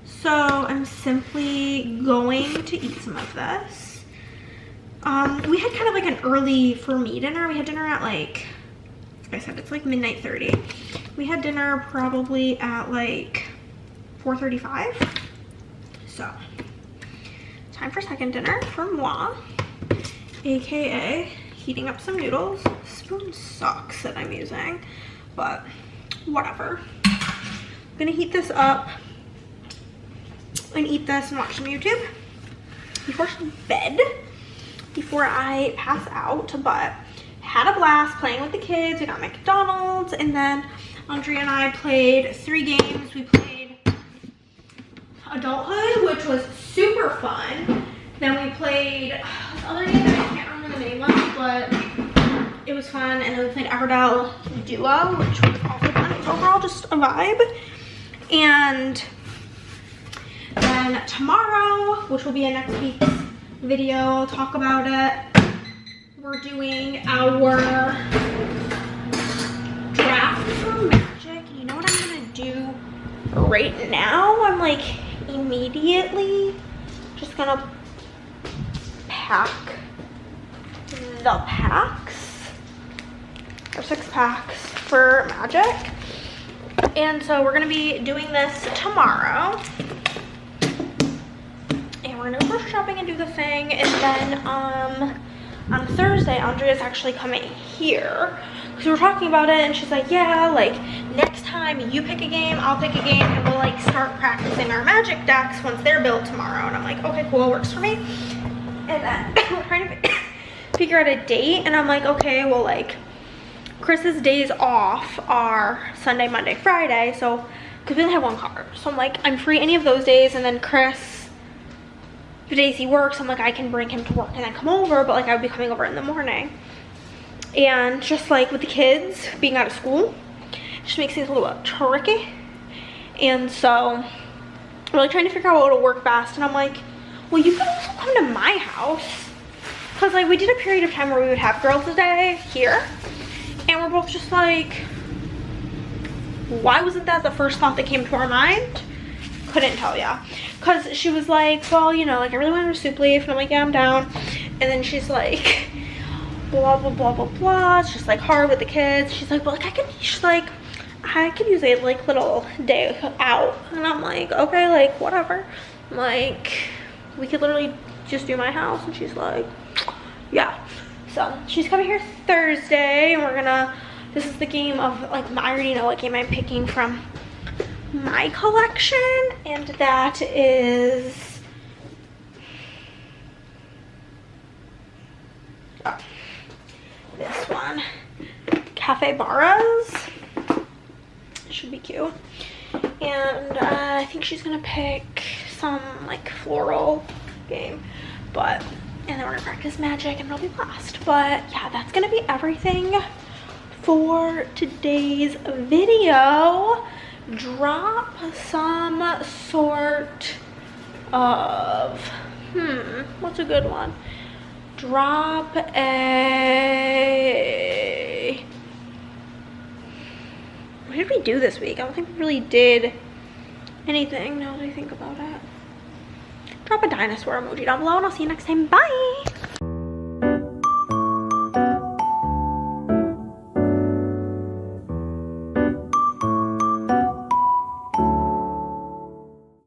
Speaker 1: so I'm simply going to eat some of this. We had kind of like an early for me dinner. We had dinner at like I said, it's like midnight 30. We had dinner probably at like 4:35. So time for second dinner for moi, aka heating up some noodles. This spoon sucks that I'm using, but whatever. I'm gonna heat this up and eat this and watch some YouTube before bed, before I pass out. But had a blast playing with the kids. We got McDonald's, and then Andrea and I played 3 games. We played Adulthood, which was super fun. Then we played this other game that I can't remember the name of, but it was fun. And then we played Everdell Duo, which was also fun. It was overall just a vibe. And then tomorrow, which will be in next week's video, I'll talk about it. We're doing our draft for Magic. And you know what I'm gonna do right now? I'm like immediately just gonna pack the packs, or 6 packs for Magic. And so we're gonna be doing this tomorrow. And we're gonna go grocery shopping and do the thing. And then on Thursday, Andrea's actually coming here. Because we were talking about it, and she's like, yeah, like next time you pick a game, I'll pick a game, and we'll like start practicing our Magic decks once they're built tomorrow. And I'm like, okay, cool, works for me. And then we're trying to figure out a date, and I'm like, okay, well, like Chris's days off are Sunday, Monday, Friday, so because we only have one car, so I'm like, I'm free any of those days. And then Chris, the days he works, I'm like, I can bring him to work and then come over, but like I would be coming over in the morning. And just like with the kids being out of school, it just makes things a little bit tricky. And so we're like trying to figure out what will work best. And I'm like, well, you could also come to my house, because like we did a period of time where we would have girls' day here, and we're both just like, why wasn't that the first thought that came to our mind? Couldn't tell ya. Because she was like, well, you know, like I really want to soup leaf. And I'm like, yeah, I'm down. And then she's like, blah, blah, blah, blah, blah. It's just like hard with the kids. She's like, well, like she's like, I could use a like little day out. And I'm like, okay, like whatever. I'm like, we could literally just do my house. And she's like, yeah. So she's coming here Thursday, and we're gonna, this is the game of like, I already know what game I'm picking from my collection, and that is this one, Cafe Barras. Should be cute. And I think she's gonna pick some like floral game, but and then we're gonna practice magic and it'll be blast. But yeah, that's gonna be everything for today's video. Drop some sort of what's a good one? Drop a, what did we do this week? I don't think we really did anything now that I think about it. Drop a dinosaur emoji down below, and I'll see you next time. Bye.